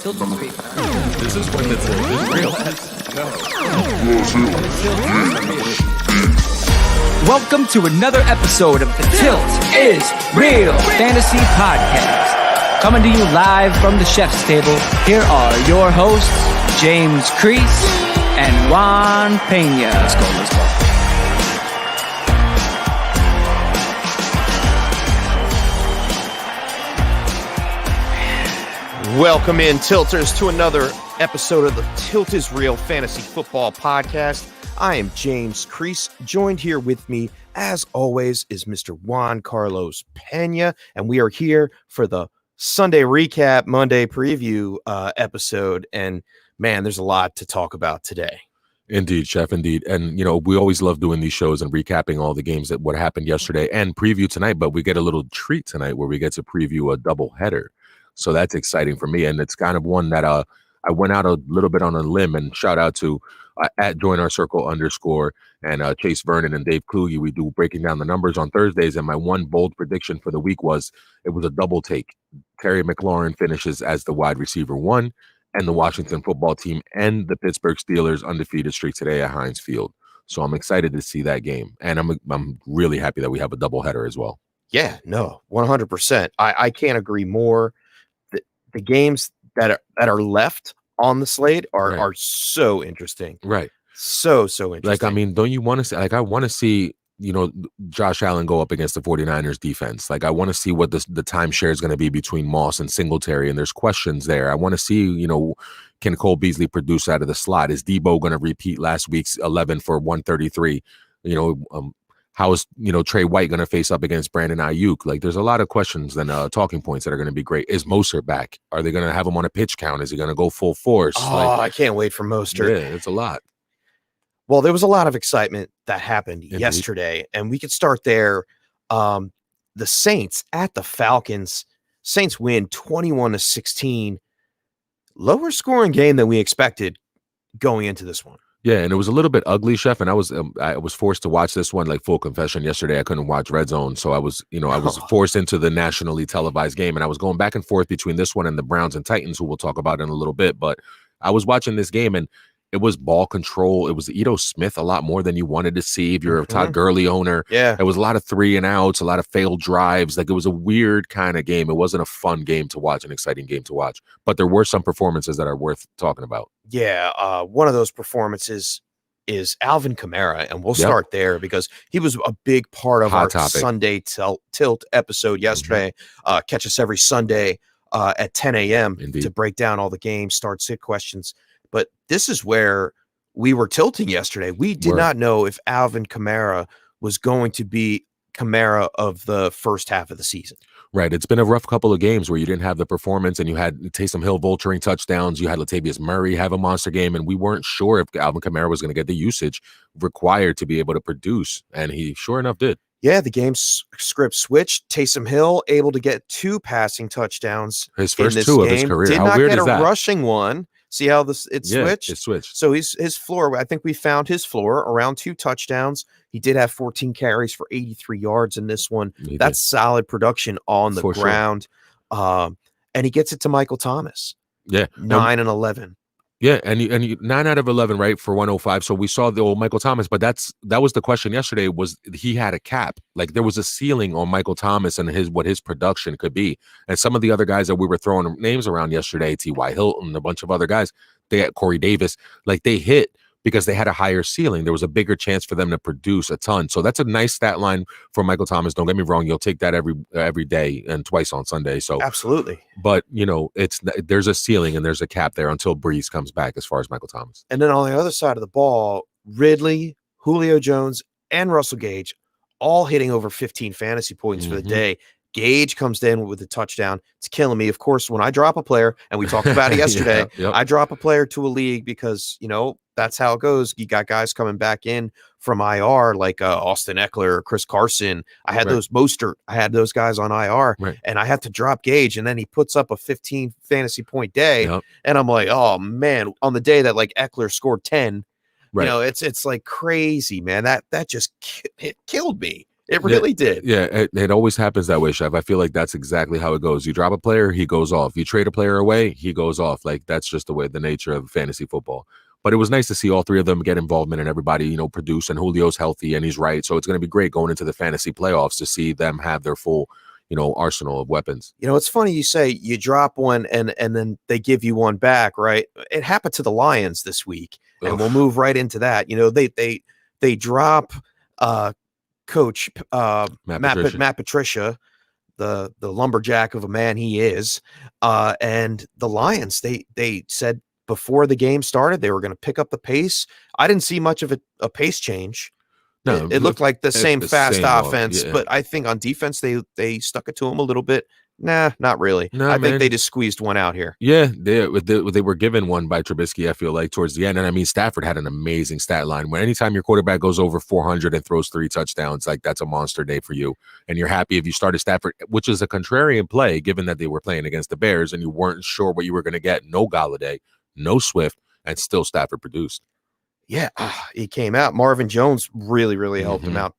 Tilt is real. This is when it's real. Welcome to another episode of the Tilt is Real Fantasy Podcast. Coming to you live from the chef's table, here are your hosts, James Crease and Juan Pena. Let's go. Welcome in, Tilters, to another episode of the Tilt is Real Fantasy Football Podcast. I am James Crease. Joined here with me, as always, is Mr. Juan Carlos Pena, and we are here for the Sunday recap, Monday preview episode. And man, there's a lot to talk about today. Indeed, Chef, indeed. And, you know, we always love doing these shows and recapping all the games that what happened yesterday and preview tonight, but we get a little treat tonight where we get to preview a double header. So that's exciting for me. And it's kind of one that I went out a little bit on a limb, and shout out to at Join Our Circle _ and Chase Vernon and Dave Kluge. We do breaking down the numbers on Thursdays. And my one bold prediction for the week was it was a double take. Terry McLaurin finishes as the wide receiver 1, and the Washington football team and the Pittsburgh Steelers undefeated streak today at Heinz Field. So I'm excited to see that game. And I'm really happy that we have a double header as well. Yeah, no, 100%. I can't agree more. The games that are left on the slate are so interesting. Right. So interesting. Like, I mean, don't you want to see, like, I want to see, you know, Josh Allen go up against the 49ers defense. Like, I want to see what the timeshare is going to be between Moss and Singletary. And there's questions there. I want to see, you know, can Cole Beasley produce out of the slot? Is Debo going to repeat last week's 11 for 133? You know, how is, you know, Trey White going to face up against Brandon Ayuk? Like, there's a lot of questions and talking points that are going to be great. Is Mostert back? Are they going to have him on a pitch count? Is he going to go full force? Oh, I can't wait for Mostert. Yeah, it's a lot. Well, there was a lot of excitement that happened yesterday, and we could start there. The Saints at the Falcons. Saints win 21-16. Lower scoring game than we expected going into this one. Yeah, and it was a little bit ugly, Chef. And I was forced to watch this one, like, full confession. Yesterday, I couldn't watch Red Zone, so I was forced into the nationally televised game, and I was going back and forth between this one and the Browns and Titans, who we'll talk about in a little bit. But I was watching this game, and it was ball control. It was Ito Smith a lot more than you wanted to see if you're a Todd Gurley owner. Yeah, it was a lot of 3 and outs, a lot of failed drives. Like, it was a weird kind of game. It wasn't a fun game to watch, an exciting game to watch. But there were some performances that are worth talking about. Yeah, one of those performances is Alvin Kamara, and we'll start there because he was a big part of our Sunday Tilt episode yesterday. Catch us every Sunday at 10 a.m. to break down all the games, start sit questions. But this is where we were tilting yesterday. We did not know if Alvin Kamara was going to be Kamara of the first half of the season. Right. It's been a rough couple of games where you didn't have the performance, and you had Taysom Hill vulturing touchdowns. You had Latavius Murray have a monster game, and we weren't sure if Alvin Kamara was going to get the usage required to be able to produce. And he sure enough did. Yeah, the game script switched. Taysom Hill able to get 2 passing touchdowns. His first 2 of his career. Did How not weird get is that? A rushing one. See how it switched? It switched. So his floor, I think we found his floor around 2 touchdowns. He did have 14 carries for 83 yards in this one. That's solid production on the ground. Sure. And he gets it to Michael Thomas. Yeah. 9 and 11. Yeah, and you 9 out of 11, right, for 105. So we saw the old Michael Thomas, but that was the question yesterday, was he had a cap. Like, there was a ceiling on Michael Thomas and what his production could be. And some of the other guys that we were throwing names around yesterday, T.Y. Hilton, a bunch of other guys, they had Corey Davis, like, they hit because they had a higher ceiling. There was a bigger chance for them to produce a ton. So that's a nice stat line for Michael Thomas. Don't get me wrong. You'll take that every day and twice on Sunday. So absolutely. But, you know, there's a ceiling and there's a cap there until Breeze comes back as far as Michael Thomas. And then on the other side of the ball, Ridley, Julio Jones, and Russell Gage all hitting over 15 fantasy points for the day. Gage comes in with a touchdown. It's killing me. Of course, when I drop a player, and we talked about it yesterday, I drop a player to a league because, you know, that's how it goes. You got guys coming back in from IR like Austin Eckler, Chris Carson. I had those Mostert. I had those guys on IR, and I had to drop Gage, and then he puts up a 15 fantasy point day, and I'm like, oh man, on the day that like Eckler scored 10, you know, it's like crazy, man. That just it killed me. It really did. Yeah, it always happens that way, Chef. I feel like that's exactly how it goes. You drop a player, he goes off. You trade a player away, he goes off. Like that's just the nature of fantasy football. But it was nice to see all three of them get involvement and everybody, produce. And Julio's healthy and he's right. So it's going to be great going into the fantasy playoffs to see them have their full, arsenal of weapons. It's funny you say you drop one and then they give you one back, right? It happened to the Lions this week, and we'll move right into that. They drop Coach Matt Patricia, the lumberjack of a man he is, and the Lions. They said before the game started they were going to pick up the pace. I didn't see much of a pace change. No, it looked like the same fast offense, but I think on defense they stuck it to him a little bit. Nah, not really. I think they just squeezed one out here. Yeah, they were given one by Trubisky, I feel like, towards the end. And I mean, Stafford had an amazing stat line. When anytime your quarterback goes over 400 and throws 3 touchdowns, like that's a monster day for you. And you're happy if you started Stafford, which is a contrarian play, given that they were playing against the Bears and you weren't sure what you were going to get. No Galladay, no Swift, and still Stafford produced. Yeah, he came out. Marvin Jones really helped him out.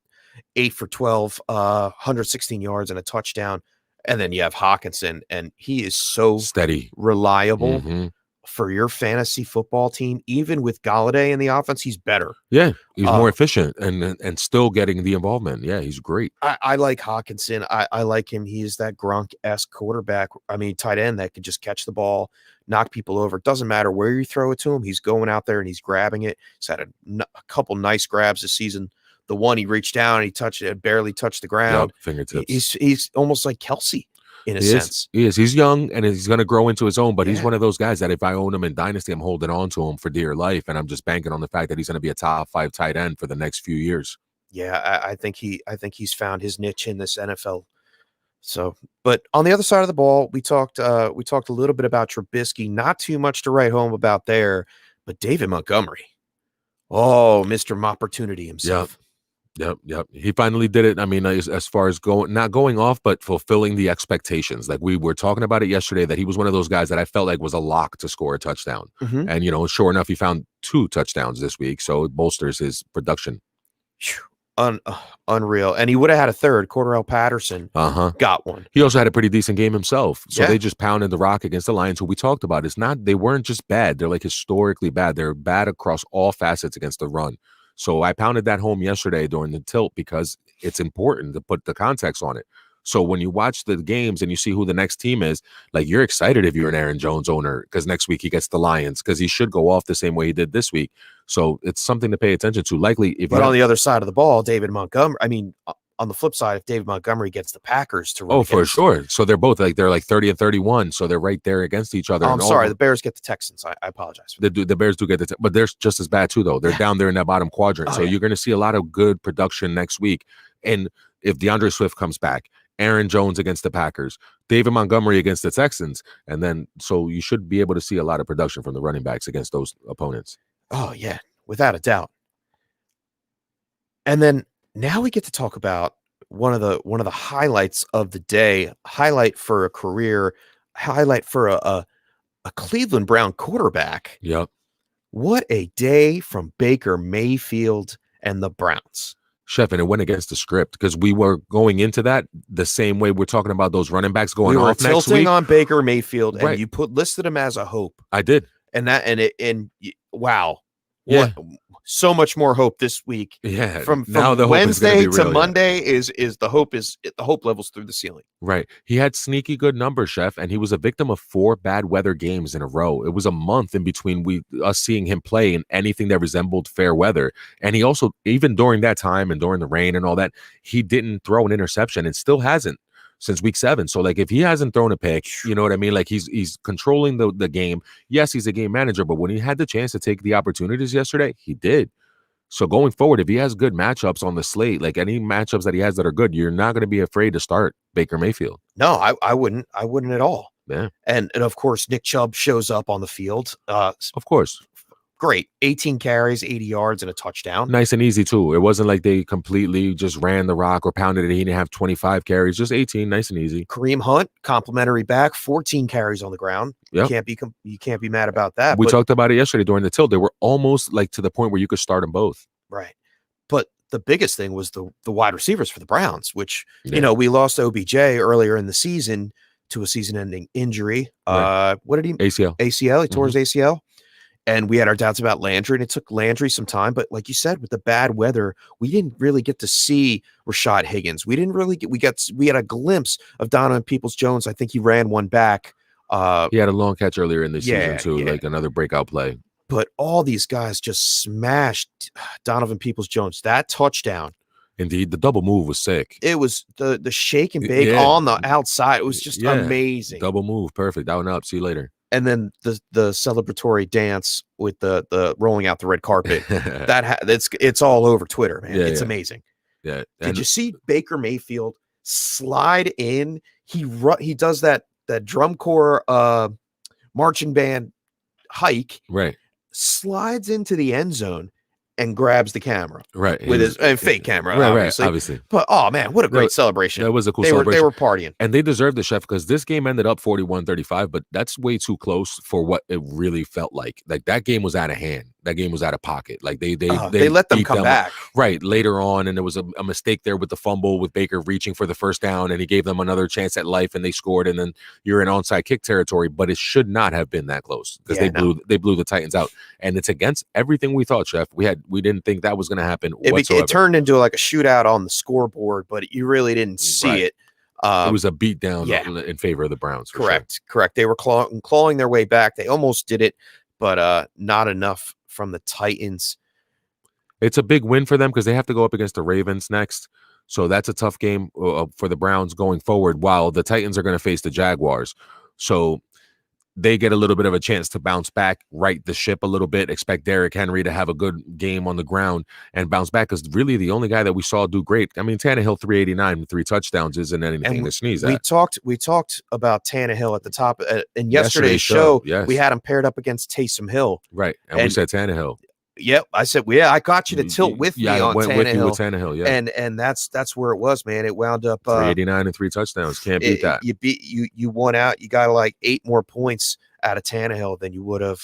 8 for 12, 116 yards and a touchdown. And then you have Hawkinson, and he is so steady, reliable for your fantasy football team. Even with Galladay in the offense, he's better. Yeah, he's more efficient and still getting the involvement. Yeah, he's great. I like Hawkinson. I like him. He is that Gronk-esque quarterback. I mean, tight end that could just catch the ball, knock people over. It doesn't matter where you throw it to him. He's going out there and he's grabbing it. He's had a couple nice grabs this season. The one he reached down, it barely touched the ground. Yep, fingertips. He's almost like Kelsey in a sense. He is. He's young and he's going to grow into his own, but he's one of those guys that if I own him in Dynasty, I'm holding on to him for dear life. And I'm just banking on the fact that he's going to be a top 5 tight end for the next few years. Yeah, I think he's found his niche in this NFL. So, but on the other side of the ball, we talked a little bit about Trubisky, not too much to write home about there, but David Montgomery. Oh, Mr. Opportunity himself. Yep. He finally did it. I mean, as far as not going off, but fulfilling the expectations. Like we were talking about it yesterday, that he was one of those guys that I felt like was a lock to score a touchdown. And, sure enough, he found 2 touchdowns this week. So it bolsters his production. Unreal. And he would have had a third. Cordarrelle Patterson got one. He also had a pretty decent game himself. So they just pounded the rock against the Lions, who we talked about. They weren't just bad. They're like historically bad. They're bad across all facets against the run. So I pounded that home yesterday during the tilt because it's important to put the context on it. So when you watch the games and you see who the next team is, like you're excited if you're an Aaron Jones owner because next week he gets the Lions because he should go off the same way he did this week. So it's something to pay attention to. Likely, but on the other side of the ball, David Montgomery. I mean, on the flip side, if David Montgomery gets the Packers to run for sure. So they're both like 30 and 31. So they're right there against each other. Oh, I'm sorry, the Bears get the Texans. I apologize. The Bears do get but they're just as bad too, though. They're down there in that bottom quadrant. So you're going to see a lot of good production next week. And if DeAndre Swift comes back, Aaron Jones against the Packers, David Montgomery against the Texans, and then so you should be able to see a lot of production from the running backs against those opponents. Oh yeah, without a doubt. And then now we get to talk about one of the highlights of the day, highlight for a career, highlight for a Cleveland Brown quarterback. Yep. What a day from Baker Mayfield and the Browns. Chef, and it went against the script because we were going into that the same way we're talking about those running backs going off next week. We were tilting on Baker Mayfield, and you listed him as a hope. I did, wow, yeah, so much more hope this week. Yeah, from now the Wednesday to Monday is the hope levels through the ceiling. Right, he had sneaky good numbers, Chef, and he was a victim of 4 bad weather games in a row. It was a month in between us seeing him play in anything that resembled fair weather, and he also, even during that time and during the rain and all that, he didn't throw an interception and still hasn't since week 7. So like if he hasn't thrown a pick, you know what I mean? Like he's controlling the game. Yes, he's a game manager, but when he had the chance to take the opportunities yesterday, he did. So going forward, if he has good matchups on the slate, like any matchups that he has that are good, you're not going to be afraid to start Baker Mayfield. No, I wouldn't. I wouldn't at all. Yeah. And of course, Nick Chubb shows up on the field. Of course. Great. 18 carries, 80 yards, and a touchdown. Nice and easy, too. It wasn't like they completely just ran the rock or pounded it. He didn't have 25 carries, just 18, nice and easy. Kareem Hunt, complimentary back, 14 carries on the ground. Yep. You can't be mad about that. We talked about it yesterday during the tilt. They were almost like to the point where you could start them both. Right. But the biggest thing was the wide receivers for the Browns, which, Yeah. you know, we lost OBJ earlier in the season to a season-ending injury. Right. What did he ACL. ACL? He tore his ACL. And we had our doubts about Landry, and it took Landry some time. But like you said, with the bad weather, we didn't really get to see Rashad Higgins. We didn't really we had a glimpse of Donovan Peoples-Jones. I think he ran one back. He had a long catch earlier in the season too, yeah. like another breakout play. But all these guys just smashed Donovan Peoples-Jones. That touchdown. Indeed, the double move was sick. It was the shake and bake on the outside. It was just amazing. Double move, perfect. Out and up. See you later. And then the celebratory dance with the rolling out the red carpet. It's all over Twitter, man. It's amazing. Yeah. Did you see Baker Mayfield slide in? He does that drum corps marching band hike. Right. Slides into the end zone and grabs the camera. Right. With his fake camera, obviously. But oh man, what a great celebration. That was a cool celebration. They were partying. And they deserved the chef because this game ended up 41-35, but that's way too close for what it really felt like. Like that game was out of hand. That game was out of pocket. Like they let them come back. Right. Later on, and there was a mistake there with the fumble with Baker reaching for the first down, and he gave them another chance at life and they scored, and then you're in onside kick territory, but it should not have been that close because they blew the Titans out. And it's against everything we thought, Chef. We didn't think that was going to happen whatsoever. It turned into like a shootout on the scoreboard, but you really didn't see it. It was a beatdown in favor of the Browns. Correct. They were clawing their way back. They almost did it, but not enough from the Titans. It's a big win for them because they have to go up against the Ravens next. So that's a tough game for the Browns going forward, while the Titans are going to face the Jaguars. So they get a little bit of a chance to bounce back, right the ship a little bit, expect Derrick Henry to have a good game on the ground and bounce back, because really the only guy that we saw do great, I mean, Tannehill 389 with 3 touchdowns isn't anything to sneeze at. We talked about Tannehill at the top in yesterday's show. Yes. We had him paired up against Taysom Hill. Right, and we said Tannehill. Yep, I said, I got you to tilt with me on went Tannehill. With you with Tannehill, yeah. And that's where it was, man. It wound up 389 and 3 touchdowns. Can't beat that. You won out. You got like 8 more points out of Tannehill than you would have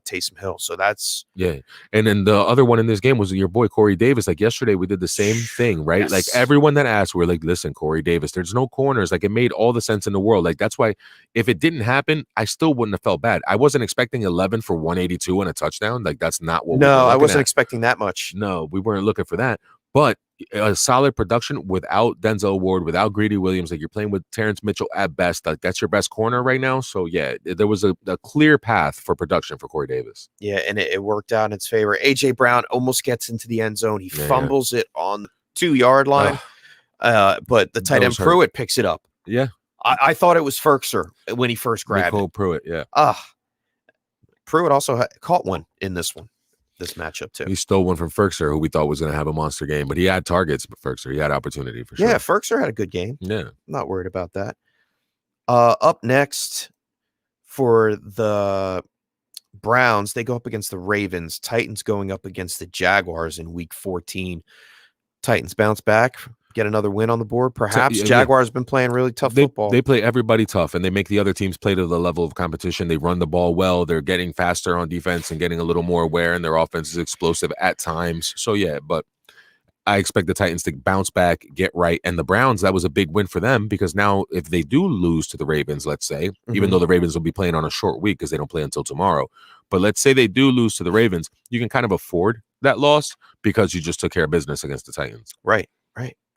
Taysom Hill. So that's And then the other one in this game was your boy Corey Davis. Like yesterday, we did the same thing, right? Yes. Like everyone that asked, we're like, listen, Corey Davis, there's no corners. Like it made all the sense in the world. Like that's why if it didn't happen, I still wouldn't have felt bad. I wasn't expecting 11 for 182 and a touchdown. Like that's not what. No, I wasn't expecting that much. No, we weren't looking for that. But a solid production without Denzel Ward, without Greedy Williams. Like you're playing with Terrence Mitchell at best. Like that's your best corner right now. So yeah, there was a clear path for production for Corey Davis. Yeah, and it worked out in its favor. AJ Brown almost gets into the end zone. He fumbles it on the 2-yard line, but the tight end Pruitt picks it up. Yeah, I thought it was Ferkser when he first grabbed Nicole it. Pruitt, yeah. Pruitt also caught one in this matchup too. He stole one from Ferkser, who we thought was going to have a monster game, but he had targets. But Ferkser, he had opportunity for sure. Yeah, Ferkser had a good game. Yeah, I'm not worried about that. Up next for the Browns, they go up against the Ravens. Titans going up against the Jaguars in Week 14. Titans bounce back, get another win on the board. Perhaps Jaguars have been playing really tough football. They play everybody tough, and they make the other teams play to the level of competition. They run the ball well. They're getting faster on defense and getting a little more aware, and their offense is explosive at times. So, yeah, but I expect the Titans to bounce back, get right. And the Browns, that was a big win for them because now if they do lose to the Ravens, let's say, even though the Ravens will be playing on a short week because they don't play until tomorrow, but let's say they do lose to the Ravens, you can kind of afford that loss because you just took care of business against the Titans. Right.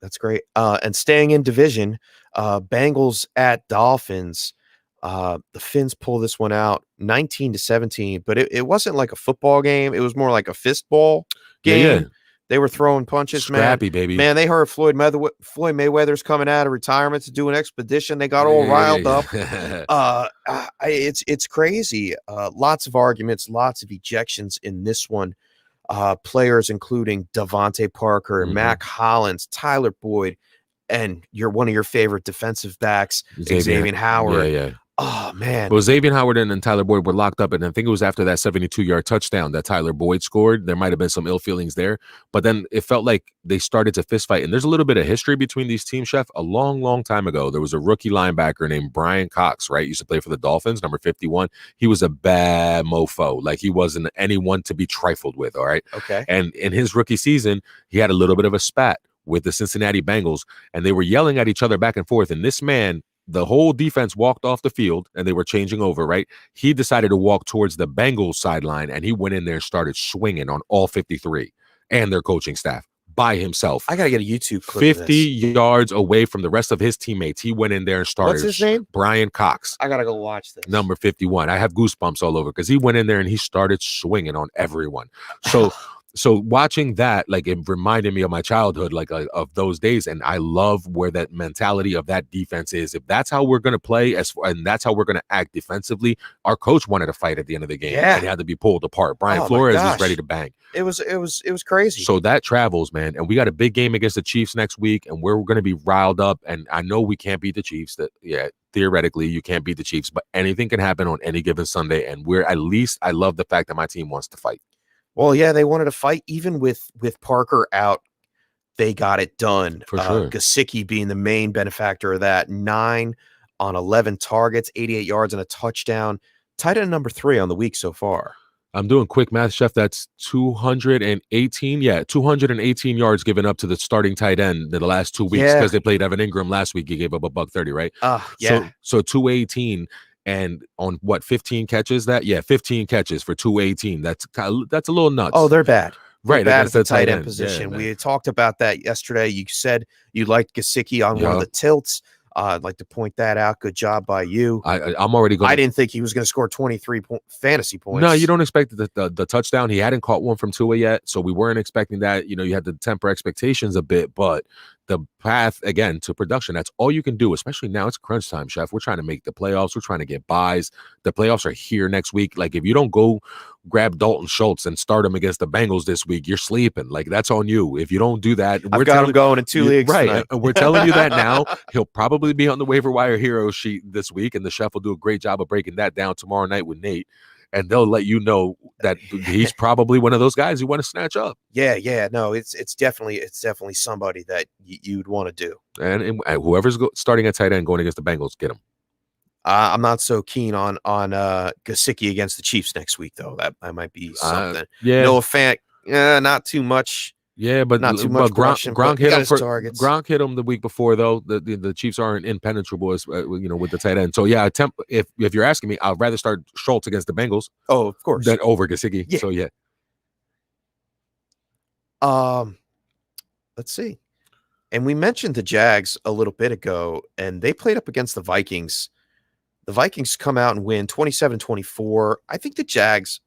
That's great. And staying in division, Bengals at Dolphins. The Finns pull this one out 19-17, but it wasn't like a football game. It was more like a fistball game. Yeah. They were throwing punches, Scrappy, baby. Man, they heard Floyd Mayweather's coming out of retirement to do an expedition. They got all riled up. It's crazy. Lots of arguments, lots of ejections in this one. Players including Devontae Parker, Mac Hollins, Tyler Boyd, and one of your favorite defensive backs, Xavier Howard. Oh man. Well, Xavier Howard and Tyler Boyd were locked up, and I think it was after that 72-yard touchdown that Tyler Boyd scored. There might have been some ill feelings there, but then it felt like they started to fist fight. And there's a little bit of history between these teams, Chef. A long, long time ago, there was a rookie linebacker named Brian Cox, right? He used to play for the Dolphins, number 51. He was a bad mofo. Like, he wasn't anyone to be trifled with, all right? Okay. And in his rookie season, he had a little bit of a spat with the Cincinnati Bengals, and they were yelling at each other back and forth. And this man, the whole defense walked off the field and they were changing over, right? He decided to walk towards the Bengals sideline and he went in there and started swinging on all 53 and their coaching staff by himself. I got to get a YouTube clip 50 yards away from the rest of his teammates. He went in there and started. What's his name? Brian Cox. I got to go watch this. Number 51. I have goosebumps all over because he went in there and he started swinging on everyone. So watching that, like, it reminded me of my childhood, like of those days. And I love where that mentality of that defense is. If that's how we're going to play and that's how we're going to act defensively, our coach wanted to fight at the end of the game and he had to be pulled apart. Brian Flores is ready to bang. It was crazy. So that travels, man. And we got a big game against the Chiefs next week and we're going to be riled up. And I know we can't beat the Chiefs. Theoretically, you can't beat the Chiefs, but anything can happen on any given Sunday. And I love the fact that my team wants to fight. Well, yeah, they wanted to fight even with Parker out. They got it done. For sure. Gesicki being the main benefactor of that. 9 on 11 targets, 88 yards and a touchdown. Tight end number 3 on the week so far. I'm doing quick math, Chef. That's 218. Yeah, 218 yards given up to the starting tight end in the last 2 weeks because they played Evan Ingram last week. He gave up $130, right? Yeah. So 218. And on what, 15 catches? 15 catches for 218. That's a little nuts. Oh, they're bad. Right, bad against at the the tight end end. position. Yeah, we had talked about that yesterday. You said you liked Gesicki on one of the tilts. I'd like to point that out. Good job by you. I'm already going. I didn't think he was going to score 23 fantasy points. No, you don't expect the touchdown. He hadn't caught one from Tua yet, so we weren't expecting that. You had to temper expectations a bit, but the path again to production, that's all you can do, especially now. It's crunch time, Chef. We're trying to make the playoffs. We're trying to get buys. The playoffs are here next week. Like, if you don't go grab Dalton Schultz and start him against the Bengals this week, you're sleeping. Like, that's on you. If you don't do that, I've got him going in 2 leagues. Right. And we're telling you that now. He'll probably be on the waiver wire hero sheet this week, and the Chef will do a great job of breaking that down tomorrow night with Nate. And they'll let you know that he's probably one of those guys you want to snatch up. Yeah. No, it's definitely somebody that you'd want to do. And whoever's starting at tight end going against the Bengals, get him. I'm not so keen on Gesicki against the Chiefs next week, though. That might be something. Noah Fant, not too much. Yeah, but not too much. Gronk hit him Gronk hit him the week before, though. The Chiefs aren't impenetrable, with the tight end. So yeah, if you're asking me, I'd rather start Schultz against the Bengals. Oh, of course. Than over Gesicki. Yeah. So yeah. Let's see. And we mentioned the Jags a little bit ago, and they played up against the Vikings. The Vikings come out and win 27-24. I think the Jags,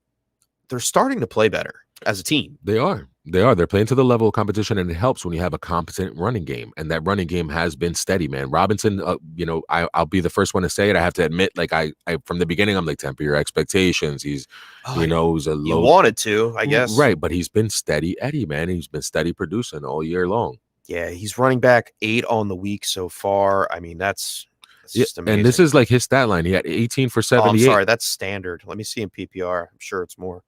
they're starting to play better as a team. They are. They're playing to the level of competition, and it helps when you have a competent running game. And that running game has been steady, man. Robinson, I'll be the first one to say it. I have to admit, like I from the beginning, I'm like, temper your expectations. He's a low. You wanted to, I guess. Right, but he's been steady Eddie, man. He's been steady producing all year long. Yeah, he's running back 8 on the week so far. I mean, that's just amazing. And this is like his stat line. He had 18 for 78. I'm sorry, that's standard. Let me see in PPR. I'm sure it's more.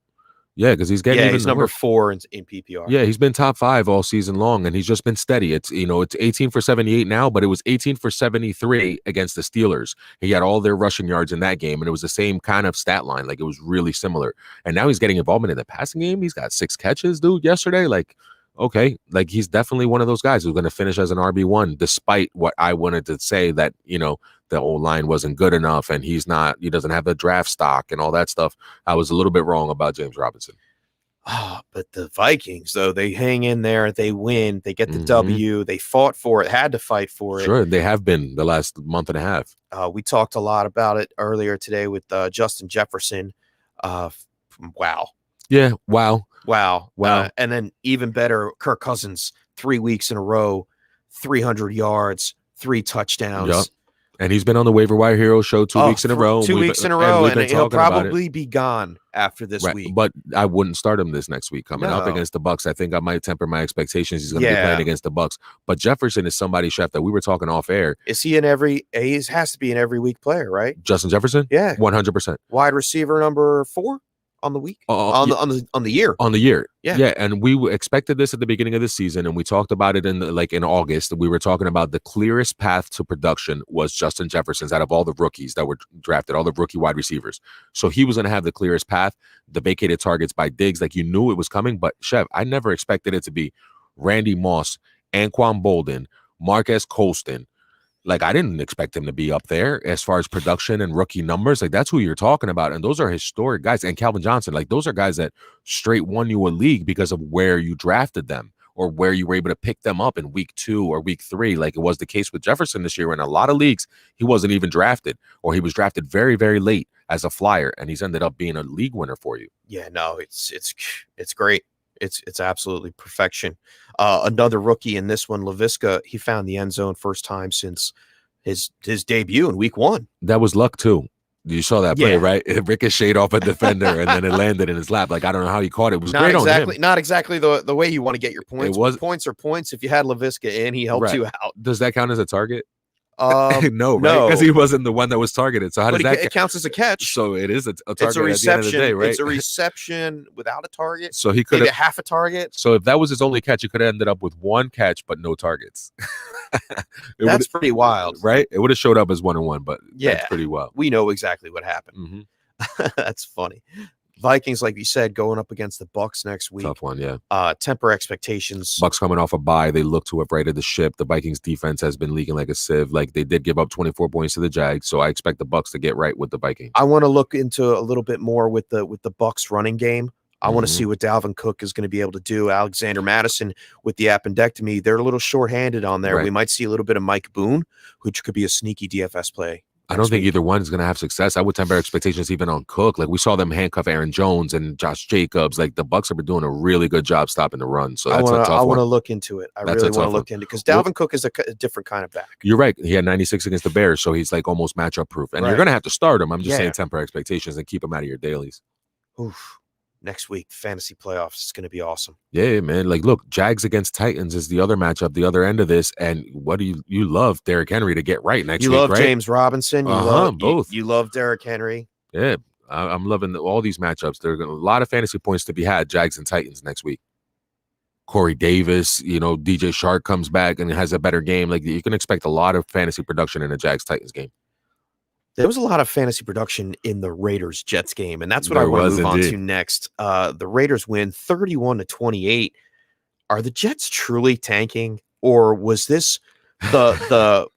Yeah, because he's getting he's number 4 in PPR. Yeah, he's been top 5 all season long, and he's just been steady. It's it's 18 for 78 now, but it was 18 for 73 against the Steelers. He had all their rushing yards in that game, and it was the same kind of stat line. Like, it was really similar. And now he's getting involvement in the passing game. He's got 6 catches, dude, yesterday. Like, okay, like, he's definitely one of those guys who's going to finish as an RB1, despite what I wanted to say that, the whole line wasn't good enough and he doesn't have the draft stock and all that stuff. I was a little bit wrong about James Robinson. But the Vikings, though, they hang in there, they win, they get the W, they fought for it, had to fight for it. Sure, they have been the last month and a half. We talked a lot about it earlier today with Justin Jefferson. Wow. Yeah, wow. And then even better, Kirk Cousins, 3 weeks in a row, 300 yards, 3 touchdowns. Yep. And he's been on the Waiver Wire Hero show 2 weeks in a row. 2 weeks in a row, and he'll probably be gone after this week. But I wouldn't start him this next week coming up against the Bucks. I think I might temper my expectations. He's going to be playing against the Bucks. But Jefferson is somebody, Chef, that we were talking off air. Is he he has to be an every week player, right? Justin Jefferson? Yeah. 100%. Wide receiver number 4 on the week? On the year. On the year. Yeah. And we expected this at the beginning of the season, and we talked about it in August. We were talking about the clearest path to production was Justin Jefferson's out of all the rookies that were drafted, all the rookie wide receivers. So he was going to have the clearest path, the vacated targets by Diggs. Like, you knew it was coming, but Chef, I never expected it to be Randy Moss, Anquan Bolden, Marquez Colston. Like, I didn't expect him to be up there as far as production and rookie numbers. Like, that's who you're talking about. And those are historic guys. And Calvin Johnson, like, those are guys that straight won you a league because of where you drafted them or where you were able to pick them up in week 2 or week 3. Like it was the case with Jefferson this year. In a lot of leagues, he wasn't even drafted, or he was drafted very, very late as a flyer. And he's ended up being a league winner for you. Yeah, no, it's great. It's absolutely perfection. Another rookie in this one, LaVisca, he found the end zone first time since his debut in week 1. That was luck too. You saw that play, right? It ricocheted off a defender and then it landed in his lap. Like, I don't know how he caught it. It was great on him. Not exactly the way you want to get your points. Points are points. If you had LaVisca in, he helped you out. Does that count as a target? No, right? Because he wasn't the one that was targeted. So how does that? It counts as a catch. So it is a target. It's a reception. At the end of the day, right? It's a reception without a target. So he could have half a target. So if that was his only catch, he could have ended up with 1 catch but no targets. That's pretty wild, right? It would have showed up as 1-1, but that's pretty wild. We know exactly what happened. Mm-hmm. That's funny. Vikings, like you said, going up against the Bucks next week. Tough one, yeah. Temper expectations. Bucks coming off a bye. They look to have righted the ship. The Vikings defense has been leaking like a sieve. Like, they did give up 24 points to the Jags, so I expect the Bucks to get right with the Vikings. I want to look into a little bit more with the Bucks running game. I want to see what Dalvin Cook is going to be able to do. Alexander Madison with the appendectomy, they're a little shorthanded on there. Right. We might see a little bit of Mike Boone, which could be a sneaky DFS play. I don't think either one is going to have success. I would temper expectations even on Cook. Like, we saw them handcuff Aaron Jones and Josh Jacobs. Like, the Bucs have been doing a really good job stopping the run. So that's a tough one. I want to look into it. I really want to look into it because Dalvin Cook is a different kind of back. You're right. He had 96 against the Bears, so he's like almost matchup proof. And you're going to have to start him. I'm just saying temper expectations and keep him out of your dailies. Oof. Next week, fantasy playoffs is going to be awesome. Yeah, man. Like, look, Jags against Titans is the other matchup, the other end of this. And what do you love Derrick Henry to get right next week, right? You love James Robinson. You love both. You love Derrick Henry. Yeah, I'm loving all these matchups. There are a lot of fantasy points to be had, Jags and Titans next week. Corey Davis, DJ Shark comes back and has a better game. Like, you can expect a lot of fantasy production in a Jags-Titans game. There was a lot of fantasy production in the Raiders-Jets game, and that's what I want to move on to next. The Raiders win 31-28. Are the Jets truly tanking, or was this I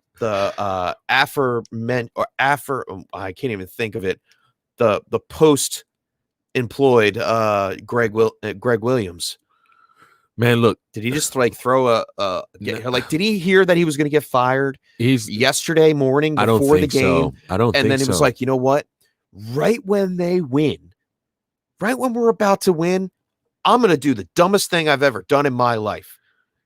can't even think of it. The post-employed Greg Williams. Man, look, did he just throw did he hear that he was going to get fired yesterday morning before the game? I don't think so. And then it was like, you know what? Right when they win, right when we're about to win, I'm going to do the dumbest thing I've ever done in my life.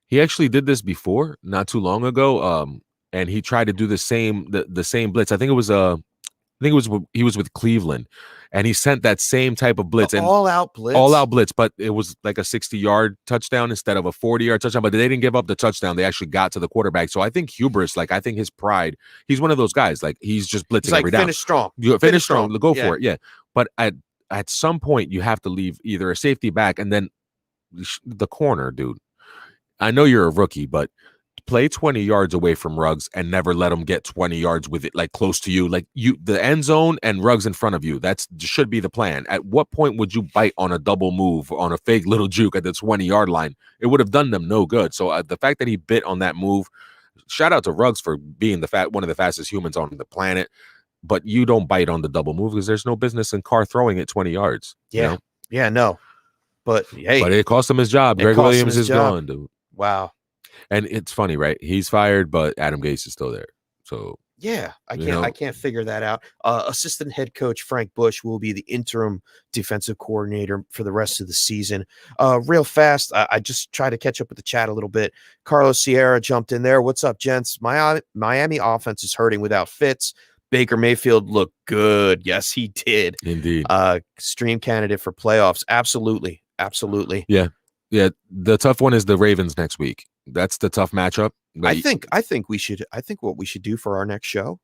He actually did this before, not too long ago. And he tried to do the same blitz. I think it was he was with Cleveland, and he sent that same type of blitz, and all out blitz, but it was like a 60-yard touchdown instead of a 40-yard touchdown. But they didn't give up the touchdown; they actually got to the quarterback. So I think hubris, I think his pride, he's one of those guys. Like, he's just blitzing every down. Finish strong, finish strong, go for it, yeah. But at some point, you have to leave either a safety back and then the corner, dude. I know you're a rookie, but play 20 yards away from Ruggs and never let him get 20 yards with it, like, close to you. Like, the end zone and Ruggs in front of you. That should be the plan. At what point would you bite on a double move, on a fake little juke at the 20-yard line? It would have done them no good. So the fact that he bit on that move, shout out to Ruggs for being one of the fastest humans on the planet. But you don't bite on the double move because there's no business in Carr throwing it 20 yards. Yeah. Yeah, no. But hey. But it cost him his job. Greg Williams is gone, dude. Wow. And it's funny, right? He's fired, but Adam Gase is still there. So Yeah, You know? I can't figure that out. Assistant head coach Frank Bush will be the interim defensive coordinator for the rest of the season. Real fast, I just try to catch up with the chat a little bit. Carlos Sierra jumped in there. What's up, gents? Miami offense is hurting without Fitz. Baker Mayfield looked good. Yes, he did. Indeed. Stream candidate for playoffs. Absolutely. Absolutely. Yeah. Yeah. The tough one is the Ravens next week. That's the tough matchup. I think what we should do for our next show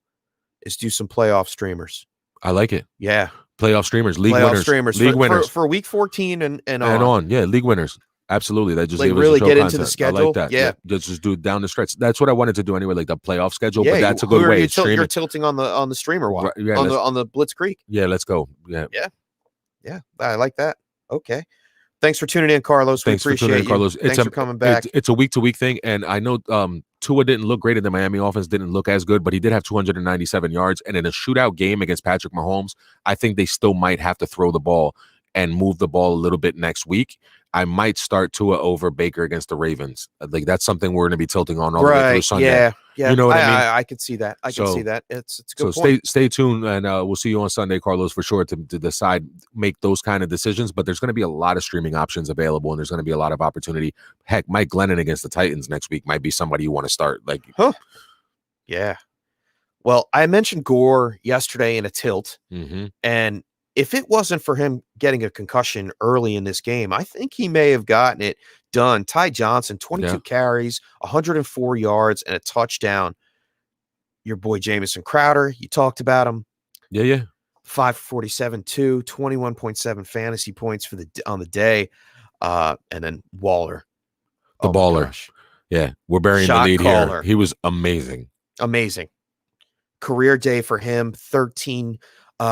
is do some playoff streamers. I like it. Yeah. Playoff streamers, league Playoff winners, streamers league winners for week 14 and on. Yeah, league winners. Absolutely. That just like gave really us a show get into the content. I schedule. like that. Yeah. Just do it down the stretch. That's what I wanted to do anyway, like the playoff schedule. Yeah, but that's a who good are way. you're tilting on the streamer one. Right, yeah, on the Blitz Creek. Yeah, let's go. Yeah. Yeah, I like that. Okay. Thanks for tuning in, Carlos. Thanks We for appreciate tuning in, you. Carlos. Thanks for coming back. It's a week-to-week thing, and I know Tua didn't look great in the Miami offense, didn't look as good, but he did have 297 yards. And in a shootout game against Patrick Mahomes, I think they still might have to throw the ball and move the ball a little bit next week. I might start Tua over Baker against the Ravens. Like that's something we're going to be tilting on all the way through Sunday. Yeah. Yeah. You know what I mean? I can see that. I can see that. It's a good so point. stay tuned, and we'll see you on Sunday, Carlos, for sure to decide, make those kind of decisions. But there's going to be a lot of streaming options available, and there's going to be a lot of opportunity. Heck, Mike Glennon against the Titans next week might be somebody you want to start. Like, Yeah. Well, I mentioned Gore yesterday in a tilt, and if it wasn't for him getting a concussion early in this game, I think he may have gotten it done. Ty Johnson, 22 carries, 104 yards, and a touchdown. Your boy Jamison Crowder, you talked about him. Yeah. 547 2, 21.7 fantasy points for on the day. And then Waller. The baller. Yeah, we're burying the lead here. He was amazing. Amazing. Career day for him, 13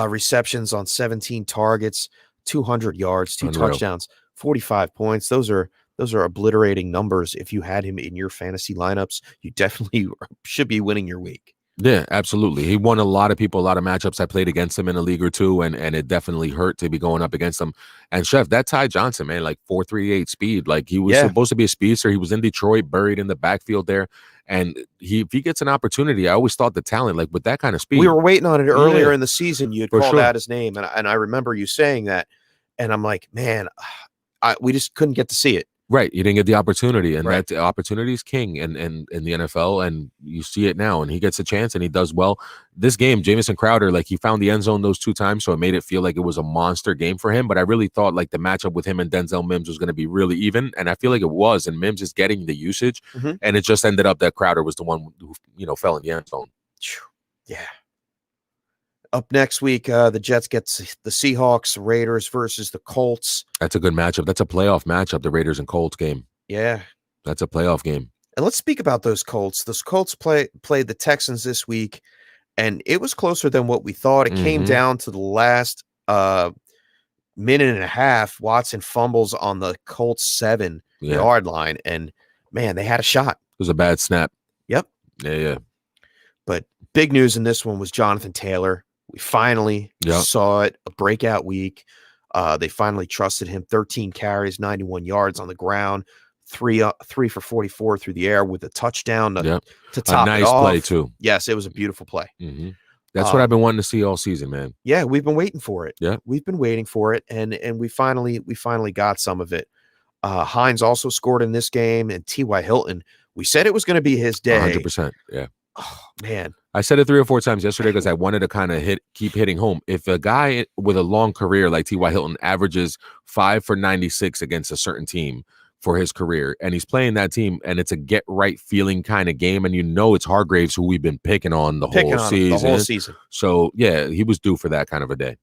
receptions on 17 targets, 200 yards, 2 touchdowns, 45 points. Those are obliterating numbers. If you had him in your fantasy lineups, you definitely should be winning your week. Yeah, absolutely. He won a lot of people, a lot of matchups. I played against him in a league or two, and it definitely hurt to be going up against him. And Chef, that Ty Johnson, man, like 4.38 speed. Like he was supposed to be a speedster. He was in Detroit, buried in the backfield there. And if he gets an opportunity, I always thought the talent, like with that kind of speed. We were waiting on it earlier in the season. You had called out his name, and I remember you saying that. And I'm like, man, we just couldn't get to see it. Right. You didn't get the opportunity, and that opportunity is king in the NFL, and you see it now, and he gets a chance and he does well. This game, Jamison Crowder, like he found the end zone those 2 times, so it made it feel like it was a monster game for him. But I really thought like the matchup with him and Denzel Mims was going to be really even, and I feel like it was, and Mims is getting the usage, and it just ended up that Crowder was the one who, fell in the end zone. Yeah. Up next week, the Jets get the Seahawks, Raiders versus the Colts. That's a good matchup. That's a playoff matchup, the Raiders and Colts game. Yeah. That's a playoff game. And let's speak about those Colts. Those Colts played the Texans this week, and it was closer than what we thought. It came down to the last minute and a half. Watson fumbles on the Colts 7-yard line, and, man, they had a shot. It was a bad snap. Yep. Yeah. But big news in this one was Jonathan Taylor. We finally saw it, a breakout week. They finally trusted him. 13 carries, 91 yards on the ground, 3 for 44 through the air with a touchdown to top a nice it off. play too. Yes, it was a beautiful play. That's what I've been wanting to see all season, man. Yeah, we've been waiting for it. Yeah, we've been waiting for it, and we finally got some of it. Hines also scored in this game, and T.Y. Hilton. We said it was going to be his day. 100%. Yeah. Oh, man. I said it 3 or 4 times yesterday because I wanted to kind of keep hitting home. If a guy with a long career like T.Y. Hilton averages 5 for 96 against a certain team for his career, and he's playing that team, and it's a get right feeling kind of game, and it's Hargraves who we've been picking on the whole season. So yeah, he was due for that kind of a day.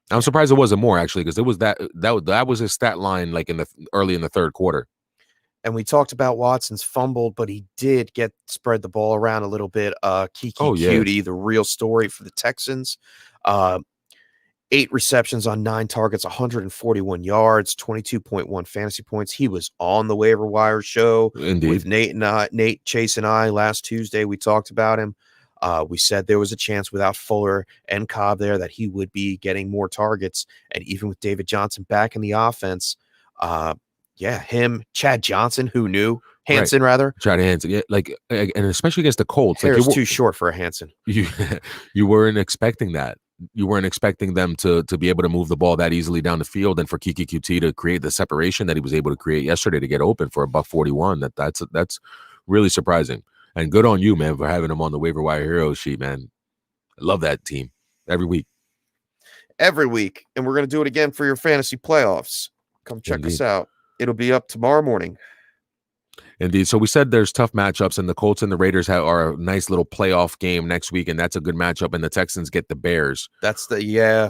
I'm surprised it wasn't more actually, because it was that was his stat line like early in the third quarter. And we talked about Watson's fumbled, but he did spread the ball around a little bit. Cutie, the real story for the Texans. 8 receptions on 9 targets, 141 yards, 22.1 fantasy points. He was on the waiver wire show with Nate, Chase, and I last Tuesday. We talked about him. We said there was a chance without Fuller and Cobb there that he would be getting more targets. And even with David Johnson back in the offense, Yeah, him, Chad Johnson, who knew? Right. Hanson, rather. Chad Hanson, yeah, like, and especially against the Colts, like Hair's too short for a Hanson. you weren't expecting that. You weren't expecting them to be able to move the ball that easily down the field, and for Kiki QT to create the separation that he was able to create yesterday to get open for a $141. That's really surprising. And good on you, man, for having him on the waiver wire hero sheet, man. I love that team every week. Every week. And we're going to do it again for your fantasy playoffs. Come check us out. It'll be up tomorrow morning. Indeed. So we said there's tough matchups, and the Colts and the Raiders are a nice little playoff game next week, and that's a good matchup. And the Texans get the Bears. That's the yeah.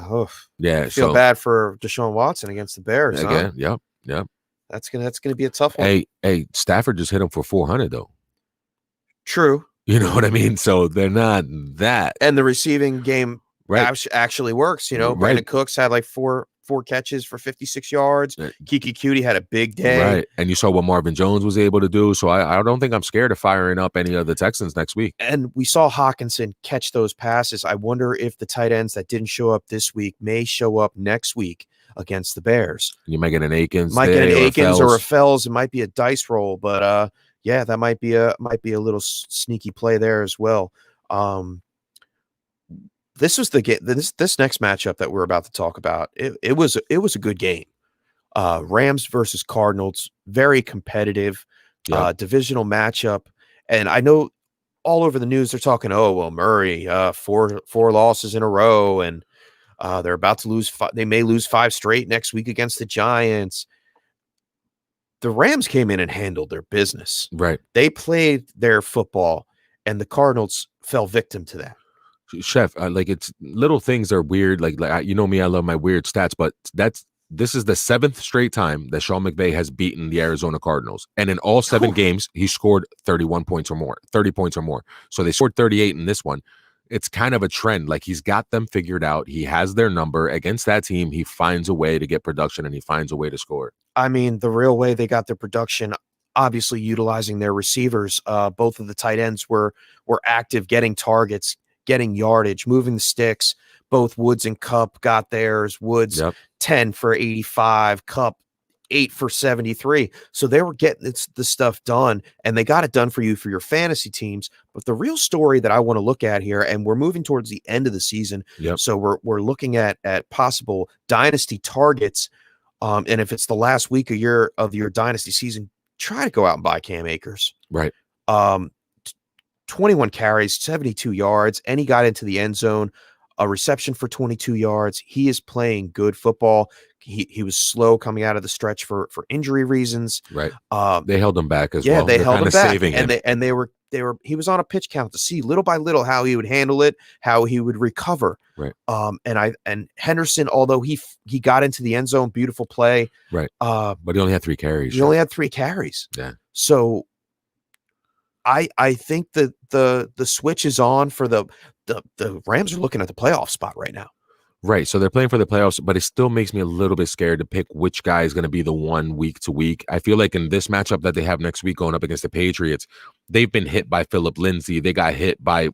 I feel bad for Deshaun Watson against the Bears. Again, huh? Yep. That's gonna be a tough one. Hey, Stafford just hit him for 400 though. True. You know what I mean? So they're not that. And the receiving game actually works. You know, Right. Brandon Cooks had like four catches for 56 yards. Kiki Cutie had a big day. Right. And you saw what Marvin Jones was able to do. So I don't think I'm scared of firing up any of the Texans next week. And we saw Hawkinson catch those passes. I wonder if the tight ends that didn't show up this week may show up next week against the Bears. You might get an Akins. Might get an Akins or a Fells. It might be a dice roll, but yeah, that might be a little sneaky play there as well. This was the game. This next matchup that we're about to talk about. It was a good game. Rams versus Cardinals, very competitive, divisional matchup. And I know all over the news they're talking, oh well, Murray, four losses in a row, and they're about to lose. They may lose 5 straight next week against the Giants. The Rams came in and handled their business. Right. They played their football, and the Cardinals fell victim to that. Chef, like, it's little things are weird. Like you know me, I love my weird stats, but this is the 7th straight time that Sean McVay has beaten the Arizona Cardinals, and in all 7 games, he scored 31 points or more, 30 points or more. So they scored 38 in this one. It's kind of a trend. Like, he's got them figured out. He has their number against that team. He finds a way to get production, and he finds a way to score. I mean, the real way they got their production, obviously utilizing their receivers. Both of the tight ends were active, getting targets, getting yardage, moving the sticks. Both Woods and Kupp got theirs. Woods 10 for 85, Kupp 8 for 73. So they were getting the stuff done, and they got it done for you for your fantasy teams. But the real story that I want to look at here, and we're moving towards the end of the season, so we're looking at possible dynasty targets. And if it's the last week of your dynasty season, try to go out and buy Cam Akers. Right. 21 carries, 72 yards, and he got into the end zone, a reception for 22 yards. He is playing good football. He was slow coming out of the stretch for injury reasons. Right. They held him back as well. Yeah, they held him back, saving him. and they were he was on a pitch count to see little by little how he would handle it, how he would recover. Right. And Henderson, although he got into the end zone, beautiful play. Right. But he only had 3 carries. He only had 3 carries. Yeah. So I think that the switch is on for the Rams are looking at the playoff spot right now. Right. So they're playing for the playoffs, but it still makes me a little bit scared to pick which guy is going to be the one week to week. I feel like in this matchup that they have next week going up against the Patriots, they've been hit by Phillip Lindsay. They got hit by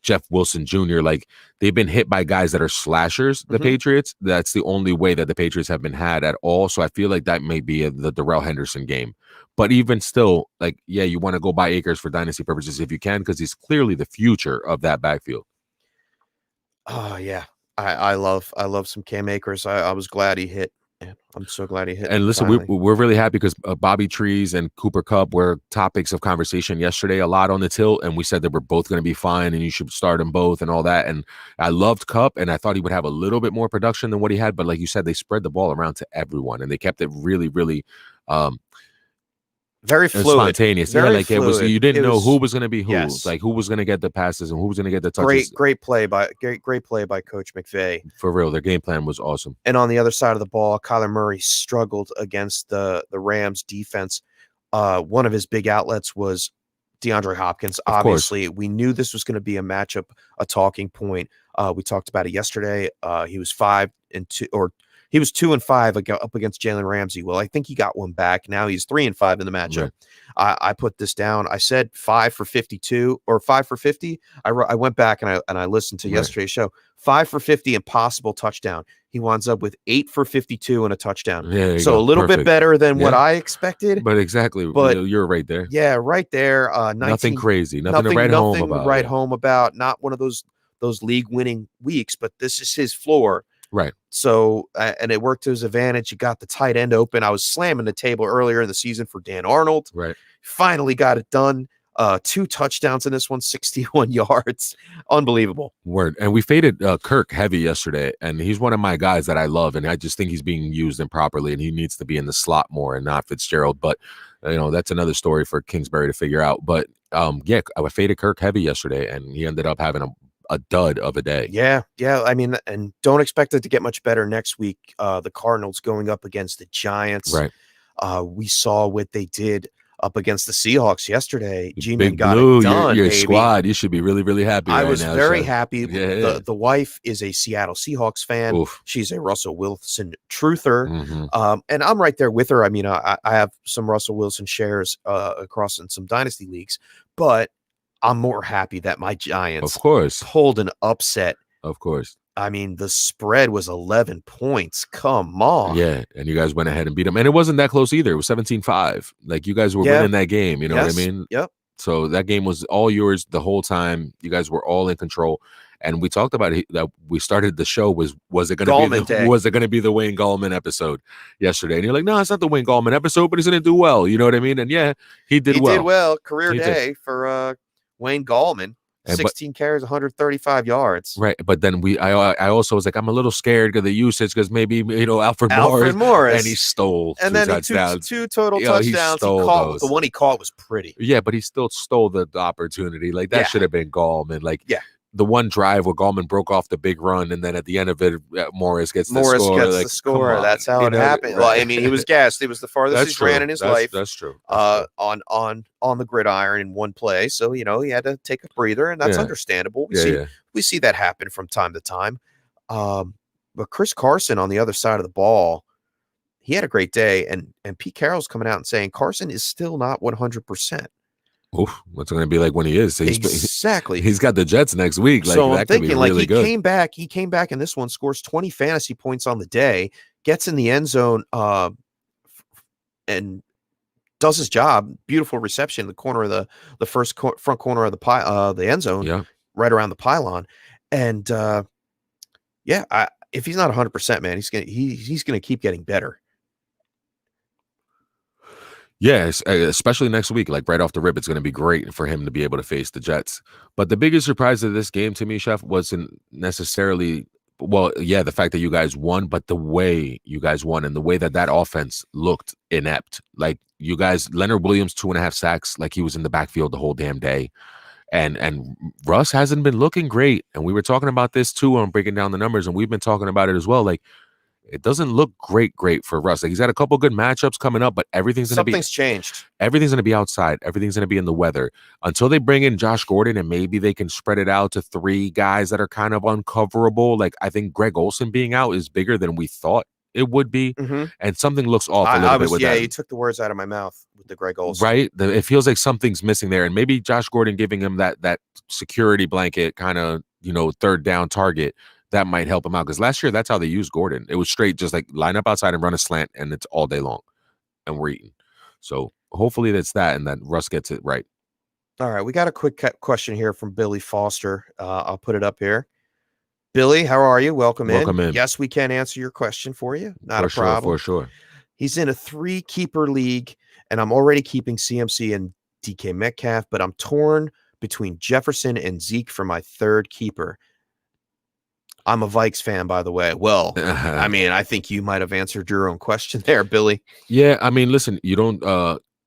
Jeff Wilson Jr. Like, they've been hit by guys that are slashers, the Patriots. That's the only way that the Patriots have been had at all. So I feel like that may be the Darrell Henderson game. But even still, like, yeah, you want to go buy Akers for dynasty purposes if you can, because he's clearly the future of that backfield. Oh, yeah. I love some Cam Akers. I was glad he hit. I'm so glad he hit. And listen, we're really happy because Bobby Trees and Cooper Kupp were topics of conversation yesterday a lot on the tilt, and we said that we're both going to be fine and you should start them both and all that. And I loved Kupp, and I thought he would have a little bit more production than what he had. But like you said, they spread the ball around to everyone, and they kept it really, really very fluid, spontaneous. Very like fluid. It was. You didn't know who was going to be who. Yes. Like, who was going to get the passes and who was going to get the touches. Great play by Coach McVay. For real, their game plan was awesome. And on the other side of the ball, Kyler Murray struggled against the Rams defense. One of his big outlets was DeAndre Hopkins. Obviously, we knew this was going to be a matchup, a talking point. We talked about it yesterday. He was 5-2, or He was 2-5 up against Jalen Ramsey. Well, I think he got one back. Now he's 3-5 in the matchup. Right. I put this down. I said 5 for 52 or 5 for 50. I went back and I listened to yesterday's show. 5 for 50 and possible touchdown. He winds up with 8 for 52 and a touchdown. Yeah, so a little bit better than what I expected. But exactly. But you're right there. Yeah, right there. 19, nothing crazy. Nothing to write home about. Home about. Not one of those league winning weeks, but this is his floor. Right. So, and it worked to his advantage. You got the tight end open. I was slamming the table earlier in the season for Dan Arnold. Right. Finally got it done. 2 touchdowns in this one, 61 yards. Unbelievable. Word. And we faded Kirk heavy yesterday, and he's one of my guys that I love, and I just think he's being used improperly, and he needs to be in the slot more and not Fitzgerald. But, that's another story for Kingsbury to figure out. But, I faded Kirk heavy yesterday, and he ended up having a dud of a day. Yeah. I mean, and don't expect it to get much better next week. The Cardinals going up against the Giants. Right. We saw what they did up against the Seahawks yesterday. G-Man got it done, your baby. squad. You should be really, really happy. I was now, very so. happy. Yeah. The wife is a Seattle Seahawks fan. Oof. She's a Russell Wilson truther. Mm-hmm. And I'm right there with her. I mean, I have some Russell Wilson shares across in some dynasty leagues, but I'm more happy that my Giants, of course, pulled an upset. Of course. I mean, the spread was 11 points. Come on. Yeah, and you guys went ahead and beat them. And it wasn't that close either. It was 17-5. Like, you guys were winning that game. You know what I mean? Yep. So that game was all yours the whole time. You guys were all in control. And we talked about it, that we started the show was it going to be the Wayne Gallman episode yesterday? And you're like, no, it's not the Wayne Gallman episode, but he's going to do well. You know what I mean? And yeah, he did well. He did well. Career day for Wayne Gallman. 16 carries, 135 yards. Right, but then I also was like, I'm a little scared of the usage because maybe Alfred Morris, and he stole and 2 then touchdowns. He took 2 total touchdowns. The one he caught was pretty. Yeah, but he still stole the opportunity. Like, that should have been Gallman. Like, the one drive where Gallman broke off the big run, and then at the end of it, Morris gets the score. That's how it happened. Right. Well, I mean, he was gassed. It was the farthest he's ran in his life. That's true. On the gridiron in one play, so he had to take a breather, and that's understandable. We see that happen from time to time. But Chris Carson on the other side of the ball, he had a great day, and Pete Carroll's coming out and saying Carson is still not 100%. Oof, what's it going to be like when he is? Exactly. He's got the Jets next week. Like, so I'm thinking, really good. He came back in this one, scores 20 fantasy points on the day, gets in the end zone, and does his job. Beautiful reception in the corner of the front corner of the end zone, right around the pylon. And if he's not 100%, man, he's gonna keep getting better. Yes, especially next week, like right off the rip, it's going to be great for him to be able to face the Jets. But the biggest surprise of this game to me, Chef, wasn't necessarily, the fact that you guys won, but the way you guys won and the way that offense looked inept. Like, you guys, Leonard Williams, 2.5 sacks, like he was in the backfield the whole damn day. And Russ hasn't been looking great. And we were talking about this too on breaking down the numbers, and we've been talking about it as well. Like, it doesn't look great for Russ. Like, he's had a couple good matchups coming up, but something's changed. Everything's going to be outside. Everything's going to be in the weather until they bring in Josh Gordon, and maybe they can spread it out to 3 guys that are kind of uncoverable. Like, I think Greg Olsen being out is bigger than we thought it would be, and something looks off a little bit with that. You took the words out of my mouth with the Greg Olsen. Right? It feels like something's missing there, and maybe Josh Gordon giving him that security blanket kind of, third down target, that might help him out, because last year that's how they used Gordon. It was straight, just like line up outside and run a slant, and it's all day long, and we're eating. So hopefully that's that, and that Russ gets it right. All right, we got a quick question here from Billy Foster. I'll put it up here. Billy, how are you? Welcome in. Yes, we can answer your question for you. Not a problem. For sure. He's in a 3-keeper league, and I'm already keeping CMC and DK Metcalf, but I'm torn between Jefferson and Zeke for my 3rd keeper. I'm a Vikes fan, by the way. Well, I mean, I think you might have answered your own question there, Billy. Yeah, I mean, listen, you don't